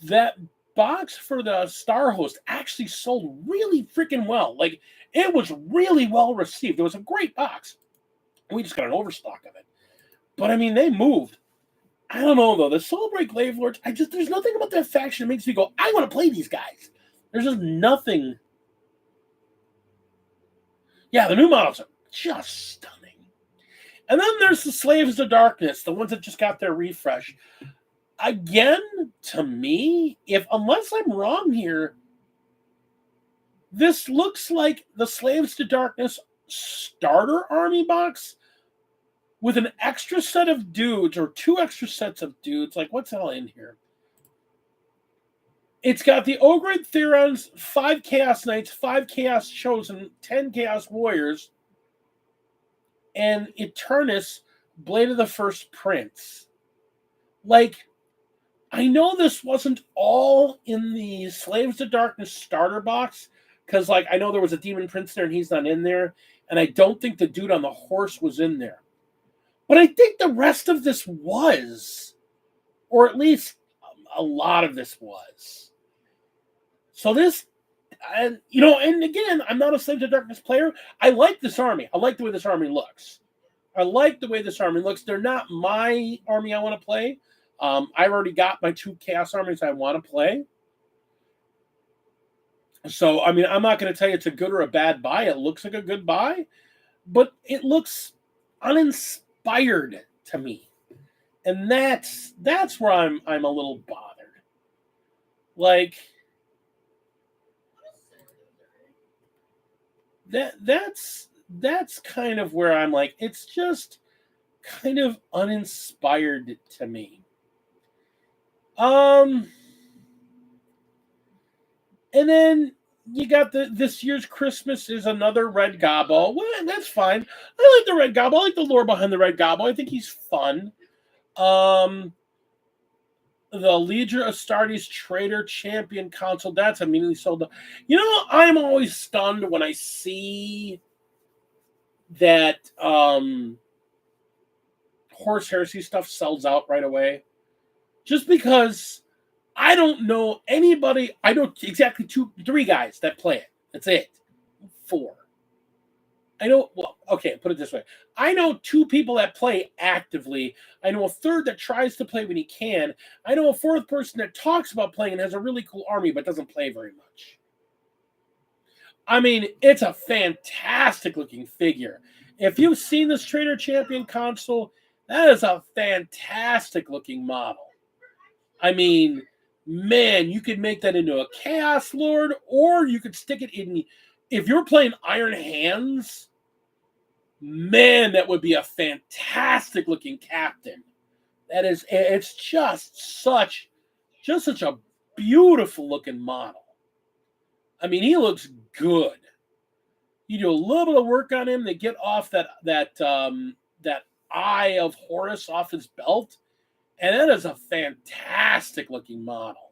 that box for the Star Host actually sold really freaking well. Like, it was really well received. It was a great box. We just got an overstock of it. But, I mean, they moved. I don't know, though. The Soulbreak Gravelords, there's nothing about that faction that makes me go, I want to play these guys. There's just nothing. Yeah, the new models are just stunning. And then there's the Slaves of Darkness, the ones that just got their refresh. Again, to me, unless I'm wrong here, this looks like the Slaves to Darkness starter army box with an extra set of dudes or 2 extra sets of dudes. Like, what's all in here? It's got the Ogrid Therons, 5 Chaos Knights, 5 Chaos Chosen, 10 Chaos Warriors, and Eternus, Blade of the First Prince. Like, I know this wasn't all in the Slaves to Darkness starter box, because, like, I know there was a Demon Prince there and he's not in there, and I don't think the dude on the horse was in there. But I think the rest of this was, or at least a lot of this was. So this, and again, I'm not a Slave to Darkness player. I like this army. I like the way this army looks. They're not my army I want to play. I've already got my 2 Chaos armies I want to play. So, I mean, I'm not going to tell you it's a good or a bad buy. It looks like a good buy, but it looks uninspired to me. And that's where I'm a little bothered. Like, that's kind of where I'm like, it's just kind of uninspired to me. And then you got this year's Christmas is another Red Gobbo. Well, that's fine. I like the Red Gobbo. I like the lore behind the Red Gobbo. I think he's fun. the Legion Astartes Trader Champion console. That's immediately sold. You know, I'm always stunned when I see that Horse Heresy stuff sells out right away. Just because I don't know anybody. I know exactly 3 guys that play it. That's it. 4. I know, well, okay, put it this way. I know 2 people that play actively. I know a third that tries to play when he can. I know a 4th person that talks about playing and has a really cool army but doesn't play very much. I mean, it's a fantastic looking figure. If you've seen this Trader Champion console, that is a fantastic looking model. I mean, man, you could make that into a Chaos Lord, or you could stick it in. If you're playing Iron Hands, man, that would be a fantastic looking captain. It's just such a beautiful looking model. I mean, he looks good. You do a little bit of work on him to get off that eye of Horus off his belt, and that is a fantastic looking model.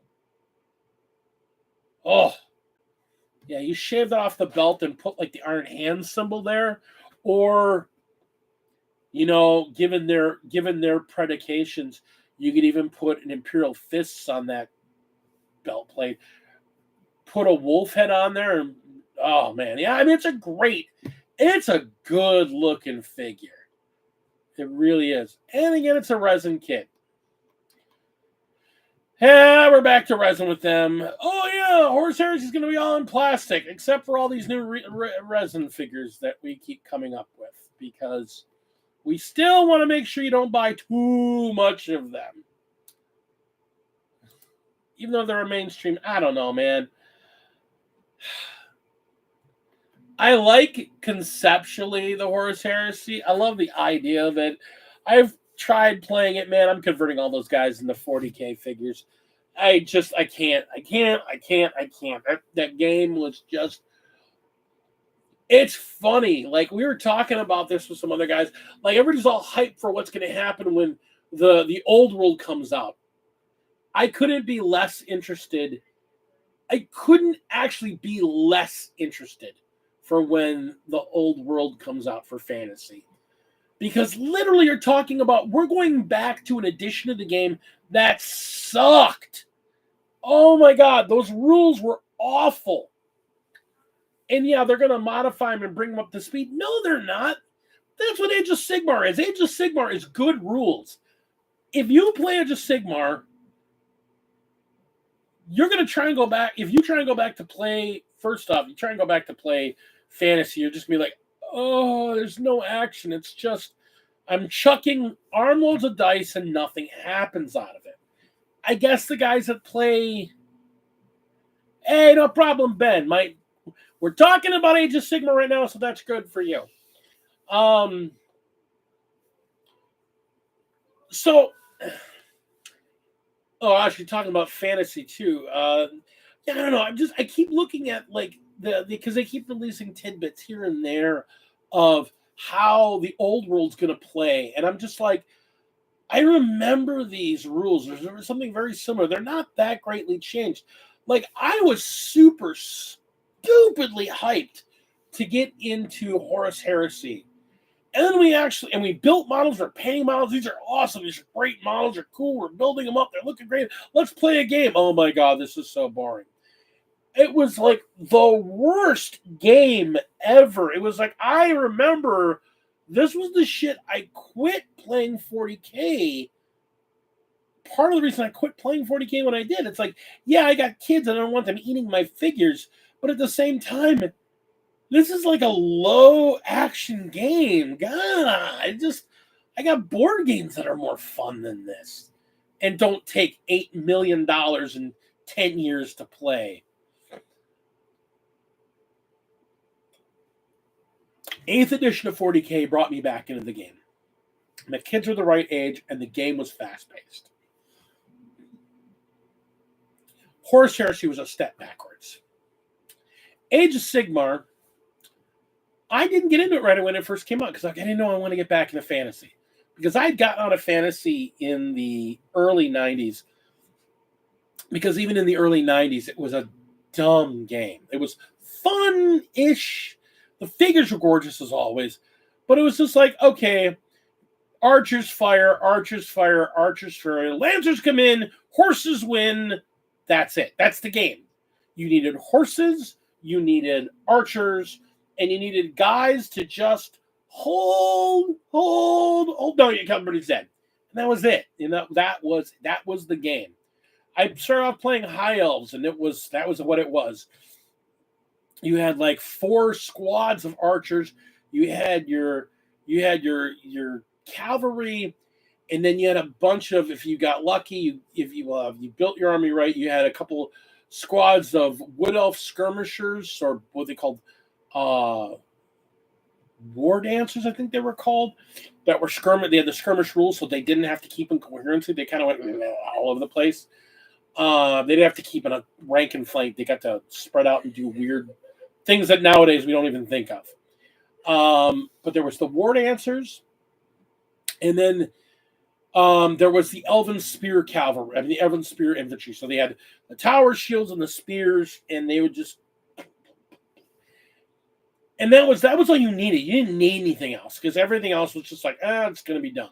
Oh, yeah, you shave that off the belt and put like the Iron Hand symbol there, or you know, given their predications, you could even put an Imperial Fists on that belt plate. Put a wolf head on there, and oh man, yeah, I mean it's a good looking figure. It really is. And again, it's a resin kit. Yeah, we're back to resin with them. Oh yeah, Horse Heresy is going to be all in plastic, except for all these new resin figures that we keep coming up with, because we still want to make sure you don't buy too much of them. Even though they're a mainstream, I don't know, man. I like conceptually the Horus Heresy. I love the idea of it. I've tried playing it, man. I'm converting all those guys into 40K figures. I can't. That game was just, it's funny. Like, we were talking about this with some other guys. Like, everybody's all hyped for what's going to happen when the old world comes out. I couldn't be less interested. I couldn't actually be less interested for when the old world comes out for fantasy. Because literally you're talking about, we're going back to an edition of the game that sucked. Oh my God, those rules were awful. And yeah, they're going to modify them and bring them up to speed. No, they're not. That's what Age of Sigmar is. Age of Sigmar is good rules. If you play Age of Sigmar, you're going to try and go back. If you try and go back to play, first off, you try and go back to play fantasy, you're just going to be like, oh, there's no action. It's just, I'm chucking armloads of dice and nothing happens out of it. I guess the guys that play, hey, no problem, Ben. We're talking about Age of Sigmar right now, so that's good for you. Actually, talking about fantasy too. Yeah, I don't know. I keep looking at like because they keep releasing tidbits here and there of how the old world's going to play, and I'm just like, I remember these rules. There's something very similar. They're not that greatly changed. Like, I was super stupidly hyped to get into Horus Heresy. And then we built models. We're painting models. These are awesome. These are great models. They're cool. We're building them up. They're looking great. Let's play a game. Oh my God, this is so boring. It was like the worst game ever. It was like, I remember this was the shit I quit playing 40K. Part of the reason I quit playing 40K when I did, it's like, yeah, I got kids and I don't want them eating my figures. But at the same time, this is like a low action game. God, I got board games that are more fun than this and don't take $8 million and 10 years to play. 8th edition of 40K brought me back into the game. My kids were the right age, and the game was fast-paced. Horus Heresy was a step backwards. Age of Sigmar, I didn't get into it right when it first came out because I didn't know I want to get back into fantasy. Because I had gotten out of fantasy in the early 90s. because even in the early 90s, it was a dumb game. It was fun-ish. The figures were gorgeous as always, but it was just like, okay, archers fire, archers fire, archers fire, lancers come in, horses win. That's it. That's the game. You needed horses, you needed archers, and you needed guys to just hold down your company's dead. And that was it. That was the game. I started off playing High Elves, and that was what it was. You had like 4 squads of archers. You had your cavalry, and then you had a bunch of, if you got lucky, if you built your army right, you had a couple squads of wood elf skirmishers, or what they called war dancers, I think they were called, that were skirmish. They had the skirmish rules, so they didn't have to keep in coherency. They kind of went all over the place. They didn't have to keep in a rank and flank. They got to spread out and do weird things that nowadays we don't even think of. But there was the war dancers, and then there was the Elven Spear Cavalry, the Elven Spear Infantry. So they had the tower shields and the spears, and they would just, and that was all you needed. You didn't need anything else, because everything else was just like, it's going to be done.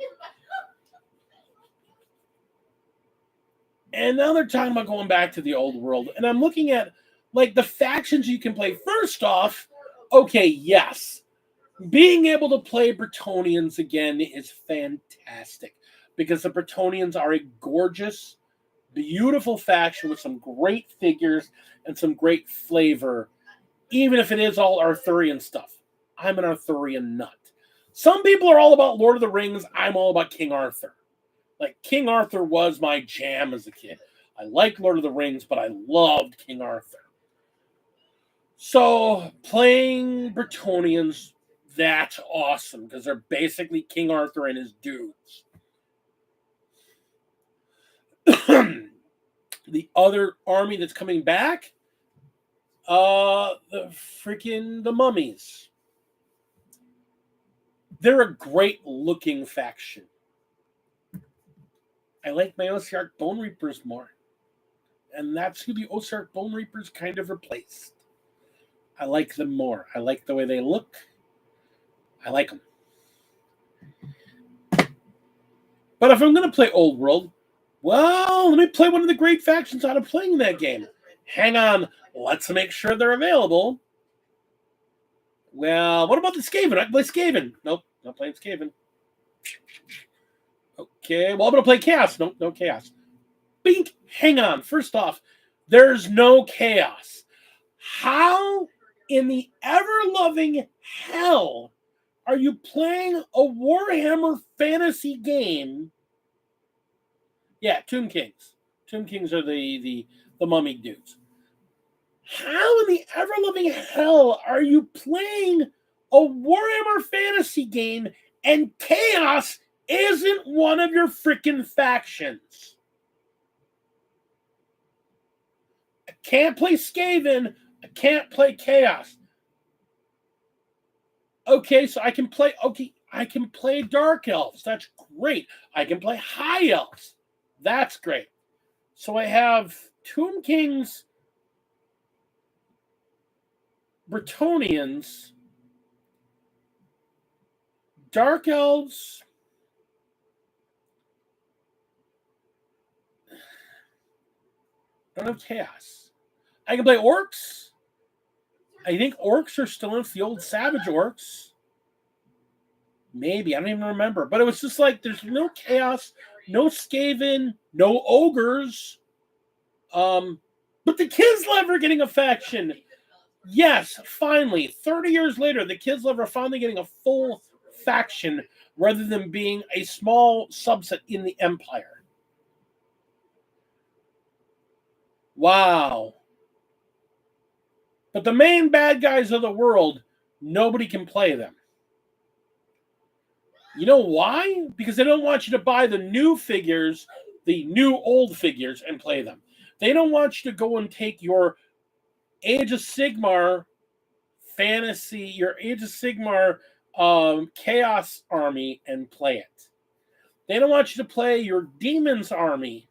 And now they're talking about going back to the old world, and I'm looking at like the factions you can play. First off, okay, yes, being able to play Bretonnians again is fantastic, because the Bretonnians are a gorgeous, beautiful faction with some great figures and some great flavor, even if it is all Arthurian stuff. I'm an Arthurian nut. Some people are all about Lord of the Rings. I'm all about King Arthur. Like, King Arthur was my jam as a kid. I liked Lord of the Rings, but I loved King Arthur. So, playing Bretonnians, that's awesome, because they're basically King Arthur and his dudes. The other army that's coming back, the mummies. They're a great looking faction. I like my Osiark Bone Reapers more. And that's who the Osiark Bone Reapers kind of replaced. I like them more. I like the way they look. I like them. But if I'm going to play Old World, well, let me play one of the great factions out of playing that game. Hang on. Let's make sure they're available. Well, what about the Skaven? I can play Skaven. Nope, not playing Skaven. Okay, well, I'm going to play Chaos. Nope, no Chaos. Bink, hang on. First off, there's no Chaos. How in the ever-loving hell are you playing a Warhammer fantasy game? Yeah, Tomb Kings. Tomb Kings are the mummy dudes. How in the ever-loving hell are you playing a Warhammer fantasy game and Chaos isn't one of your freaking factions? I can't play Skaven. I can't play Chaos. Okay, so I can play Dark Elves. That's great. I can play High Elves. That's great. So I have Tomb Kings, Bretonnians, Dark Elves, I don't have Chaos. I can play Orcs. I think Orcs are still in the old Savage Orcs. Maybe. I don't even remember. But it was just like, there's no Chaos, no Skaven, no Ogres. But the Kislev are getting a faction. Yes, finally, 30 years later, the Kislev are finally getting a full faction rather than being a small subset in the Empire. Wow. But the main bad guys of the world, nobody can play them. You know why? Because they don't want you to buy the new figures, the new old figures, and play them. They don't want you to go and take your Age of Sigmar fantasy, your Age of Sigmar Chaos army and play it. They don't want you to play your Demons army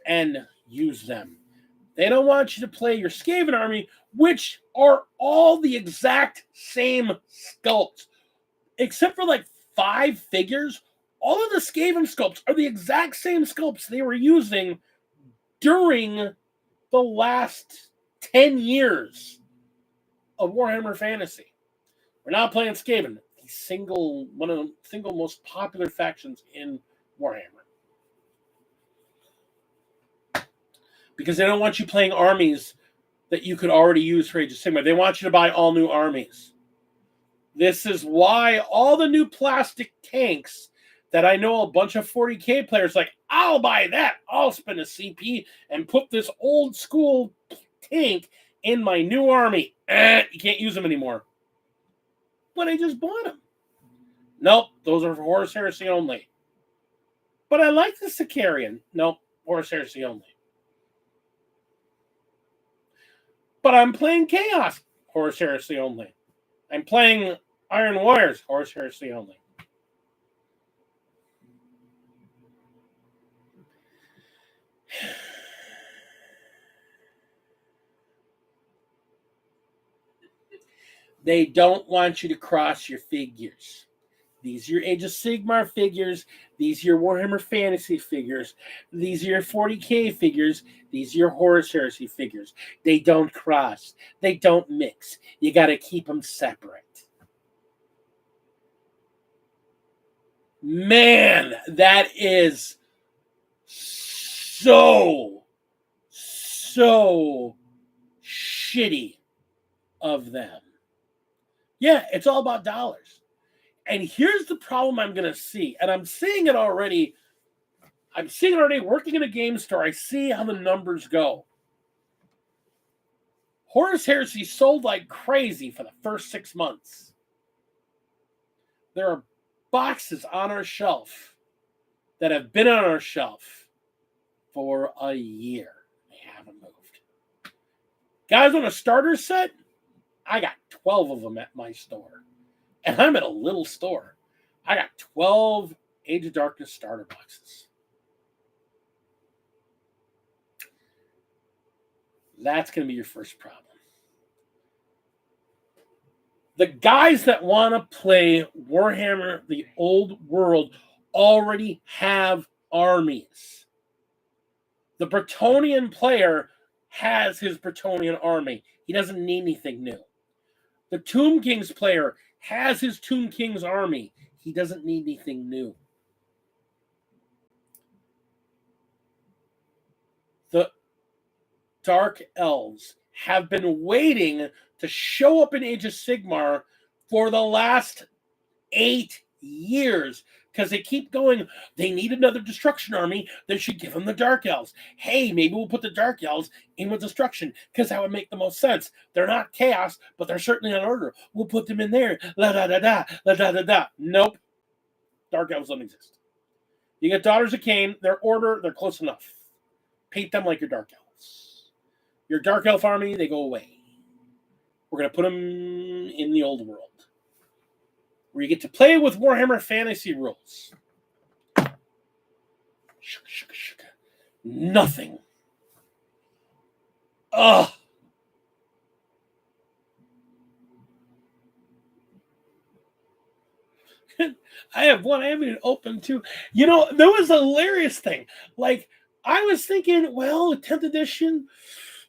and use them. They don't want you to play your Skaven army, which are all the exact same sculpts. Except for like 5 figures, all of the Skaven sculpts are the exact same sculpts they were using during the last 10 years of Warhammer Fantasy. We're not playing Skaven, one of the single most popular factions in Warhammer. Because they don't want you playing armies that you could already use for Age of Sigmar. They want you to buy all new armies. This is why all the new plastic tanks that I know a bunch of 40K players like, I'll buy that. I'll spend a CP and put this old school tank in my new army. You can't use them anymore. But I just bought them. Nope, those are for Horus Heresy only. But I like the Sicarian. Nope, Horus Heresy only. But I'm playing Chaos, Horus Heresy only. I'm playing Iron Warriors, Horus Heresy only. They don't want you to cross your figures. These are your Age of Sigmar figures. These are your Warhammer Fantasy figures. These are your 40K figures. These are your Horus Heresy figures. They don't cross. They don't mix. You got to keep them separate. Man, that is so shitty of them. Yeah, it's all about dollars. And here's the problem I'm going to see. And I'm seeing it already. I'm seeing it already working in a game store. I see how the numbers go. Horus Heresy sold like crazy for the first 6 months. There are boxes on our shelf that have been on our shelf for a year. They haven't moved. Guys, on a starter set, I got 12 of them at my store. And I'm at a little store. I got 12 Age of Darkness starter boxes. That's going to be your first problem. The guys that want to play Warhammer, the old world, already have armies. The Bretonnian player has his Bretonnian army. He doesn't need anything new. The Tomb King's player has his Tomb King's army. He doesn't need anything new. The Dark Elves have been waiting to show up in Age of Sigmar for the last 8 years because they keep going, they need another destruction army. They should give them the Dark Elves. Hey, maybe we'll put the Dark Elves in with destruction because that would make the most sense. They're not chaos, but they're certainly on order. We'll put them in there. La da da da, la da da da. Nope. Dark Elves don't exist. You get Daughters of Cain, they're order, they're close enough. Paint them like your Dark Elves. Your Dark Elf army, they go away. We're going to put them in the old world, where you get to play with Warhammer Fantasy rules. Nothing. Ugh. I have one. I haven't even opened two. You know, there was a hilarious thing. Like, I was thinking, well, 10th edition,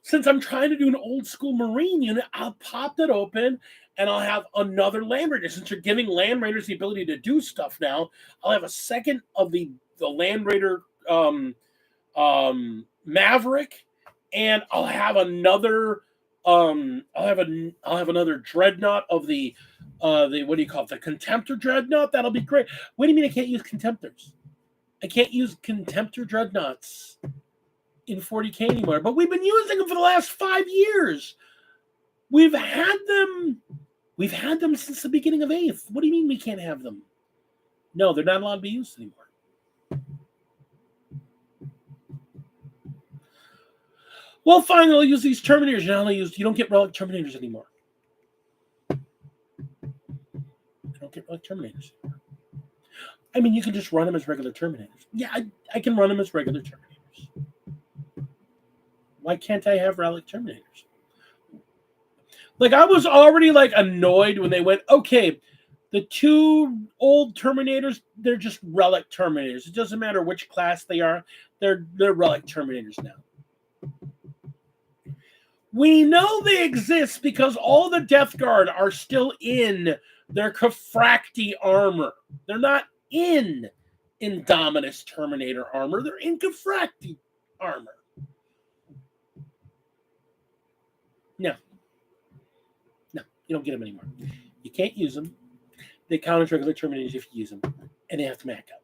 since I'm trying to do an old school Marine unit, I'll pop that open and I'll have another Land Raider. Since you're giving Land Raiders the ability to do stuff now, I'll have a second of the Land Raider Maverick, and I'll have another another Dreadnought of the what do you call it? The Contemptor Dreadnought. That'll be great. What do you mean I can't use Contemptors? I can't use Contemptor Dreadnoughts in 40K anymore, but we've been using them for the last 5 years. We've had them since the beginning of 8th. What do you mean we can't have them? No, they're not allowed to be used anymore. Well, fine, I'll use these Terminators. You don't get Relic Terminators anymore. You don't get Relic Terminators anymore. I mean, you can just run them as regular Terminators. Yeah, I can run them as regular Terminators. Why can't I have Relic Terminators? Like, I was already, like, annoyed when they went, okay, the 2 old Terminators, they're just Relic Terminators. It doesn't matter which class they are. They're Relic Terminators now. We know they exist because all the Death Guard are still in their Kafracti armor. They're not in Indominus Terminator armor. They're in Kafracti armor. No, you don't get them anymore. You can't use them. They count as regular Terminators if you use them, and they have to mac up.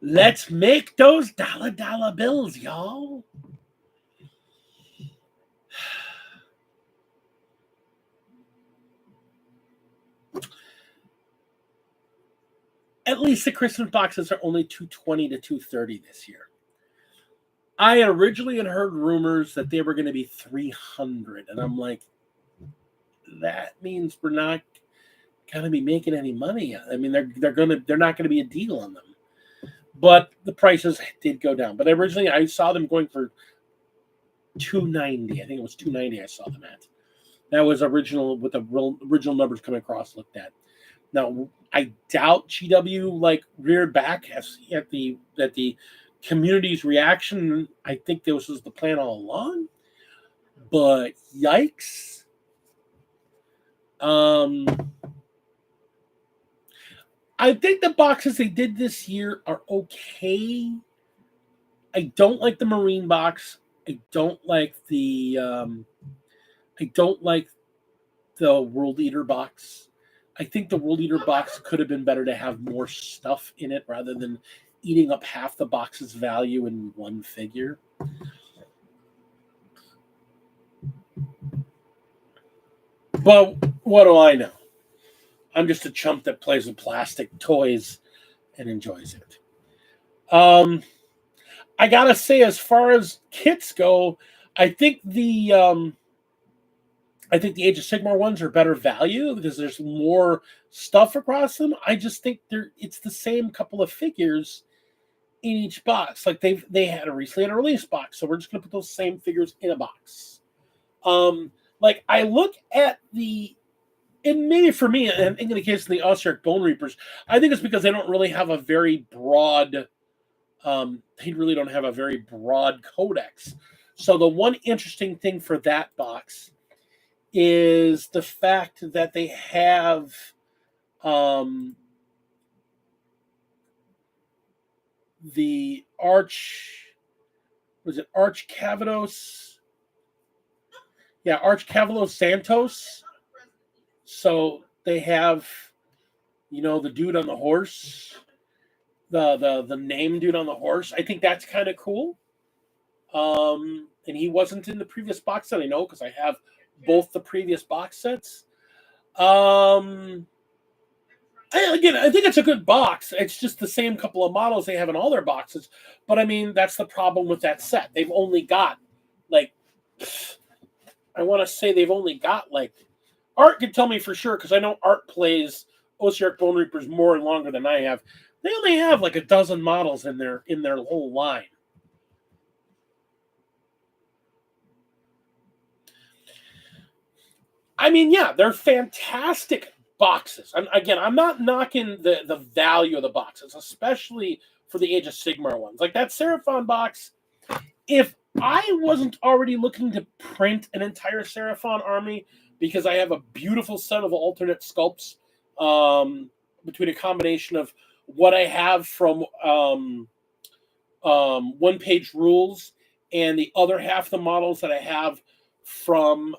Let's make those dollar bills, y'all. At least the Christmas boxes are only $220 to $230 this year. I originally had heard rumors that they were going to be $300, and I'm like, that means we're not going to be making any money. I mean, they're not going to be a deal on them. But the prices did go down. But originally, I saw them going for $290. I think it was $290. I saw them at. That was original with the original numbers coming across. Looked at. Now, I doubt GW like reared back at the community's reaction. I think this was the plan all along. But yikes. I think the boxes they did this year are okay. I don't like the Marine box. I don't like the World Eater box. I think the World Eater box could have been better to have more stuff in it rather than eating up half the box's value in one figure. But what do I know? I'm just a chump that plays with plastic toys and enjoys it. I gotta say, as far as kits go, I think the Age of Sigmar ones are better value because there's more stuff across them. I just think it's the same couple of figures in each box. Like they had recently a release box, so we're just gonna put those same figures in a box. Like I look at and maybe for me, and in the case of the Ossiarch Bone Reapers, I think it's because they don't really have a very broad. They really don't have a very broad codex. So the one interesting thing for that box is the fact that they have the Arch Cavados? Yeah, Arch Cavalos Santos. So they have, the dude on the horse, the name dude on the horse. I think that's kind of cool. And he wasn't in the previous box set, I know, because I have both the previous box sets. I think it's a good box. It's just the same couple of models they have in all their boxes. But I mean, that's the problem with that set. They've only got Art can tell me for sure, because I know Art plays Ossiarch Bone Reapers more and longer than I have. They only have like a dozen models in their whole line. I mean, yeah, they're fantastic boxes. I'm not knocking the value of the boxes, especially for the Age of Sigmar ones. Like that Seraphon box, if I wasn't already looking to print an entire Seraphon army, because I have a beautiful set of alternate sculpts between a combination of what I have from one-page rules and the other half of the models that I have from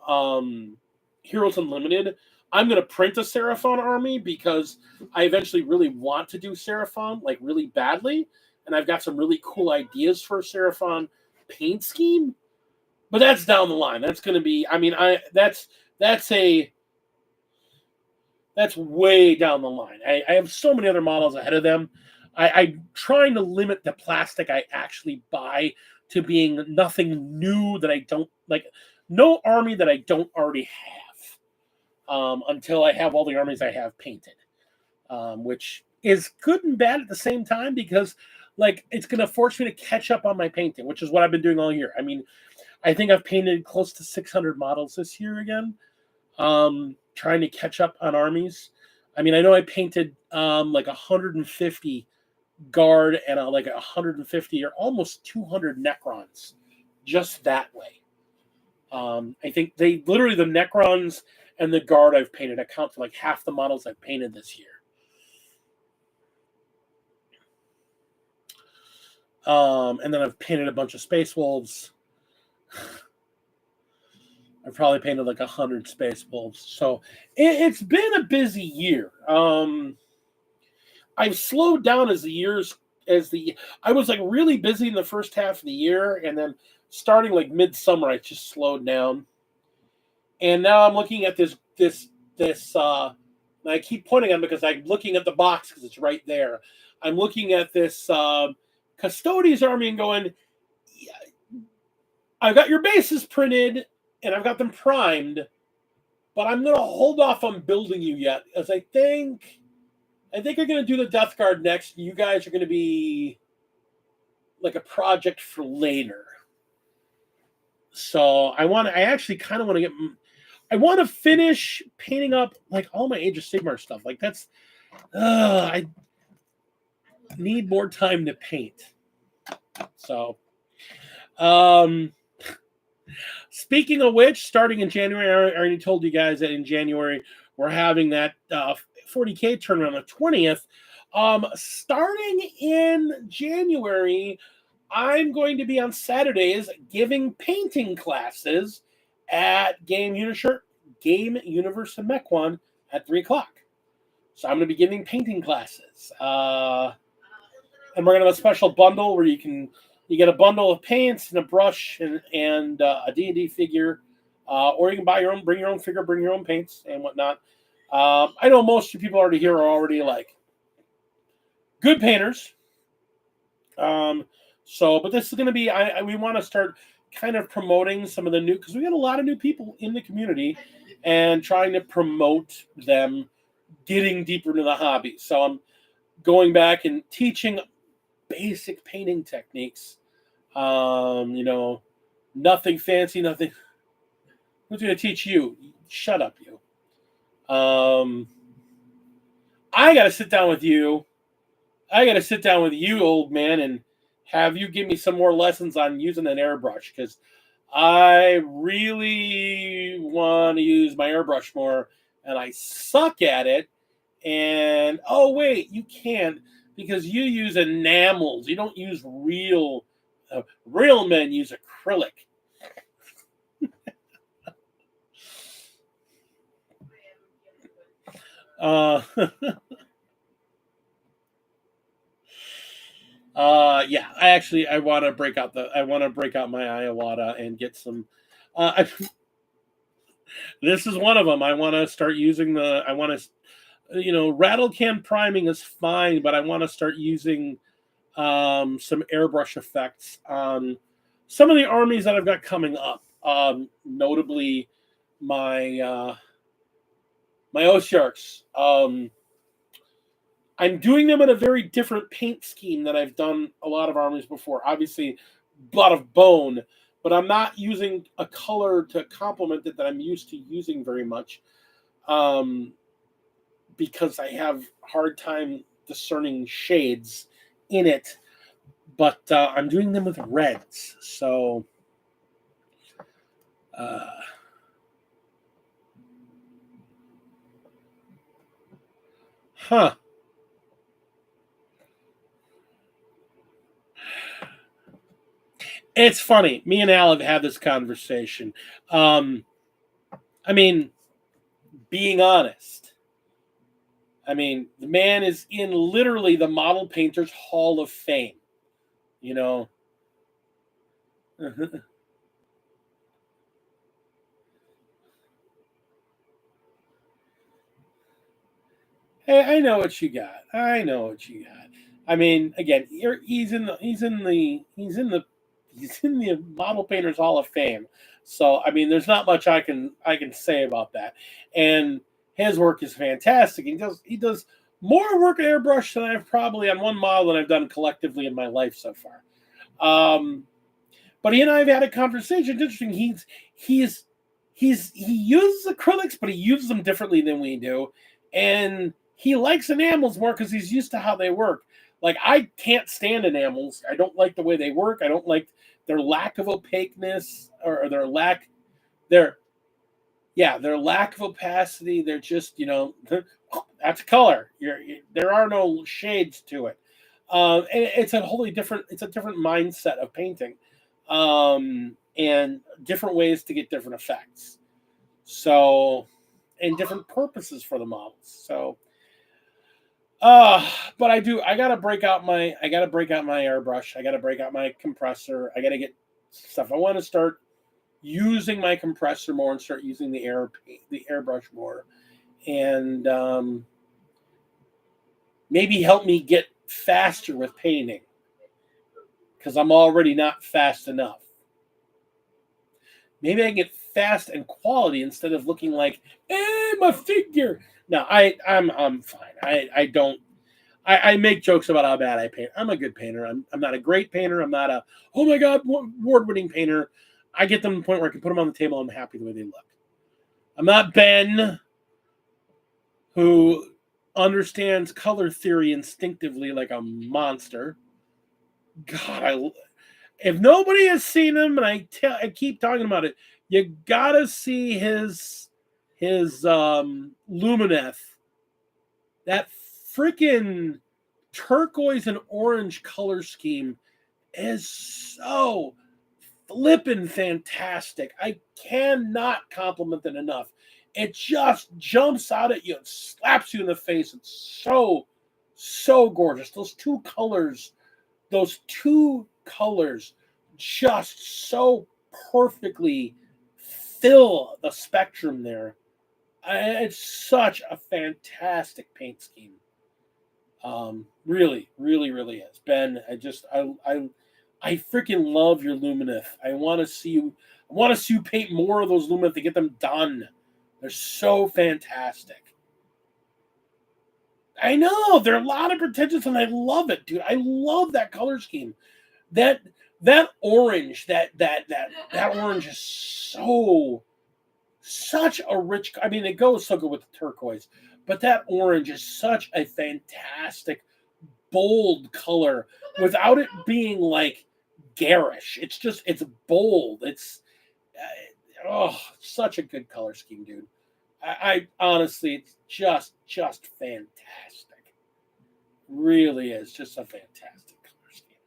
Heroes Unlimited. I'm going to print a Seraphon army because I eventually really want to do Seraphon, like really badly. And I've got some really cool ideas for a Seraphon paint scheme. But that's down the line. That's going to be, that's way down the line. I have so many other models ahead of them. I'm trying to limit the plastic I actually buy to being nothing new that I don't like. No army that I don't already have until I have all the armies I have painted, which is good and bad at the same time because like it's going to force me to catch up on my painting, which is what I've been doing all year. I mean, I think I've painted close to 600 models this year again, trying to catch up on armies. I mean, I know I painted like 150 guard and like 150 or almost 200 Necrons just that way. I think they literally, the Necrons and the guard I've painted account for like half the models I've painted this year. And then I've painted a bunch of Space Wolves. I've probably painted like 100 Space Wolves. So it's been a busy year. I've slowed down as the years, I was like really busy in the first half of the year, and then starting like midsummer, I just slowed down. And now I'm looking at this, and I keep pointing on because I'm looking at the box because it's right there. I'm looking at this Custodes army and going, yeah, I've got your bases printed and I've got them primed, but I'm going to hold off on building you yet, as I think I'm going to do the Death Guard next. You guys are going to be like a project for later. So I actually kind of want to I want to finish painting up like all my Age of Sigmar stuff. Like that's, I need more time to paint. So, speaking of which, starting in January, I already told you guys that in January we're having that 40K tournament on the 20th. Starting in January, I'm going to be on Saturdays giving painting classes at Game Universe in Mequon at 3:00. So I'm going to be giving painting classes. And we're going to have a special bundle where you get a bundle of paints and a brush and a D&D figure, or you can bring your own figure, bring your own paints and whatnot. I know most of you people already here are already like good painters. But this is going to be, we want to start kind of promoting some of the new, because we got a lot of new people in the community and trying to promote them getting deeper into the hobby. So I'm going back and teaching basic painting techniques. Nothing fancy, nothing. Who's going to teach you? Shut up, you. I got to sit down with you. Old man, and have you give me some more lessons on using an airbrush, because I really want to use my airbrush more, and I suck at it. And oh wait, you can't, because you use enamels. You don't use real. Real men use acrylic. Yeah, I want to break out my Iowata and get some. This is one of them. I want to start using rattle can priming is fine, but I want to start using some airbrush effects on some of the armies that I've got coming up. Notably, my Ossiarchs. I'm doing them in a very different paint scheme than I've done a lot of armies before. Obviously, a lot of bone, but I'm not using a color to complement it that I'm used to using very much, because I have a hard time discerning shades in it. But I'm doing them with reds, so It's funny. Me and Al have had this conversation. I mean, being honest, the man is in literally the Model Painters Hall of Fame. Hey, I know what you got. Again, he's in the Model Painters Hall of Fame. So there's not much I can say about that. And his work is fantastic. He does more work at airbrush than I've probably on one model than I've done collectively in my life so far. But he and I have had a conversation. It's interesting. He uses acrylics, but he uses them differently than we do, and he likes enamels more because he's used to how they work. Like, I can't stand enamels. I don't like the way they work. I don't like their lack of opaqueness or their lack of opacity. They're just, that's color. There are no shades to it. And it's a different mindset of painting, and different ways to get different effects. So, and different purposes for the models. So, but I gotta break out my airbrush. I gotta break out my compressor. I gotta get stuff. I want to start using my compressor more and start using the airbrush more, and maybe help me get faster with painting because I'm already not fast enough. Maybe I can get fast and quality instead of looking like, my figure. No, I'm fine. I make jokes about how bad I paint. I'm a good painter. I'm not a great painter. I'm not a, oh my God, award-winning painter. I get them to the point where I can put them on the table. I'm happy the way they look. I'm not Ben, who understands color theory instinctively like a monster. God, if nobody has seen him, and I keep talking about it, you gotta see his Lumineth. That freaking turquoise and orange color scheme is so flippin' fantastic. I cannot compliment it enough. It just jumps out at you and slaps you in the face. It's so gorgeous. Those two colors just so perfectly fill the spectrum there. It's such a fantastic paint scheme. Really, really, really is. Ben, I freaking love your Lumineth. I want to see you paint more of those Lumineth to get them done. They're so fantastic. I know they're a lot of pretentious, and I love it, dude. I love that color scheme. That orange, that orange is such a rich. I mean, it goes so good with the turquoise, but that orange is such a fantastic, bold color without it being like garish. It's bold. It's such a good color scheme, dude. I honestly, it's just fantastic. Really is just a fantastic color scheme.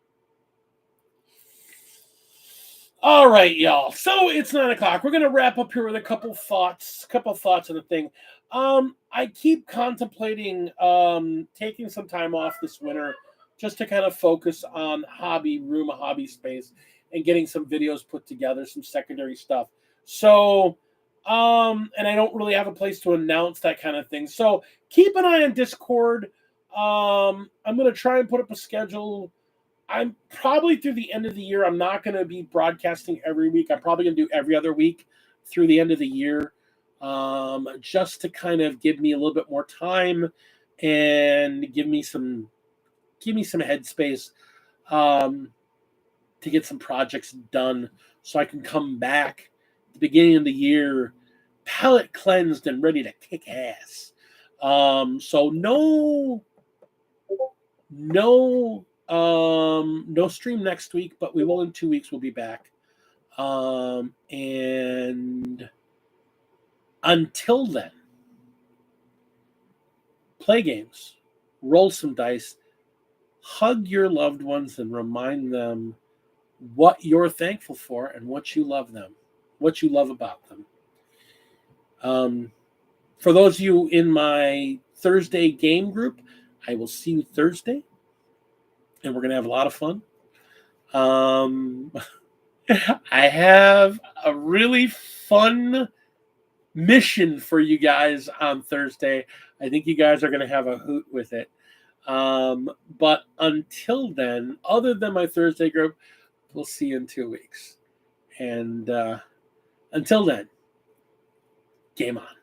All right, y'all. So it's 9:00. We're gonna wrap up here with a couple thoughts on the thing. I keep contemplating taking some time off this winter just to kind of focus on hobby space, and getting some videos put together, some secondary stuff. So, and I don't really have a place to announce that kind of thing. So keep an eye on Discord. I'm going to try and put up a schedule. I'm probably through the end of the year. I'm not going to be broadcasting every week. I'm probably going to do every other week through the end of the year, just to kind of give me a little bit more time and give me some headspace, to get some projects done so I can come back at the beginning of the year palate cleansed and ready to kick ass. So no stream next week, but we will in 2 weeks. We'll be back. And until then, play games, roll some dice, hug your loved ones, and remind them what you're thankful for and what you love about them. For those of you in my Thursday game group, I will see you Thursday, and we're going to have a lot of fun. I have a really fun mission for you guys on Thursday. I think you guys are going to have a hoot with it. But until then, other than my Thursday group, we'll see you in 2 weeks. And until then, game on.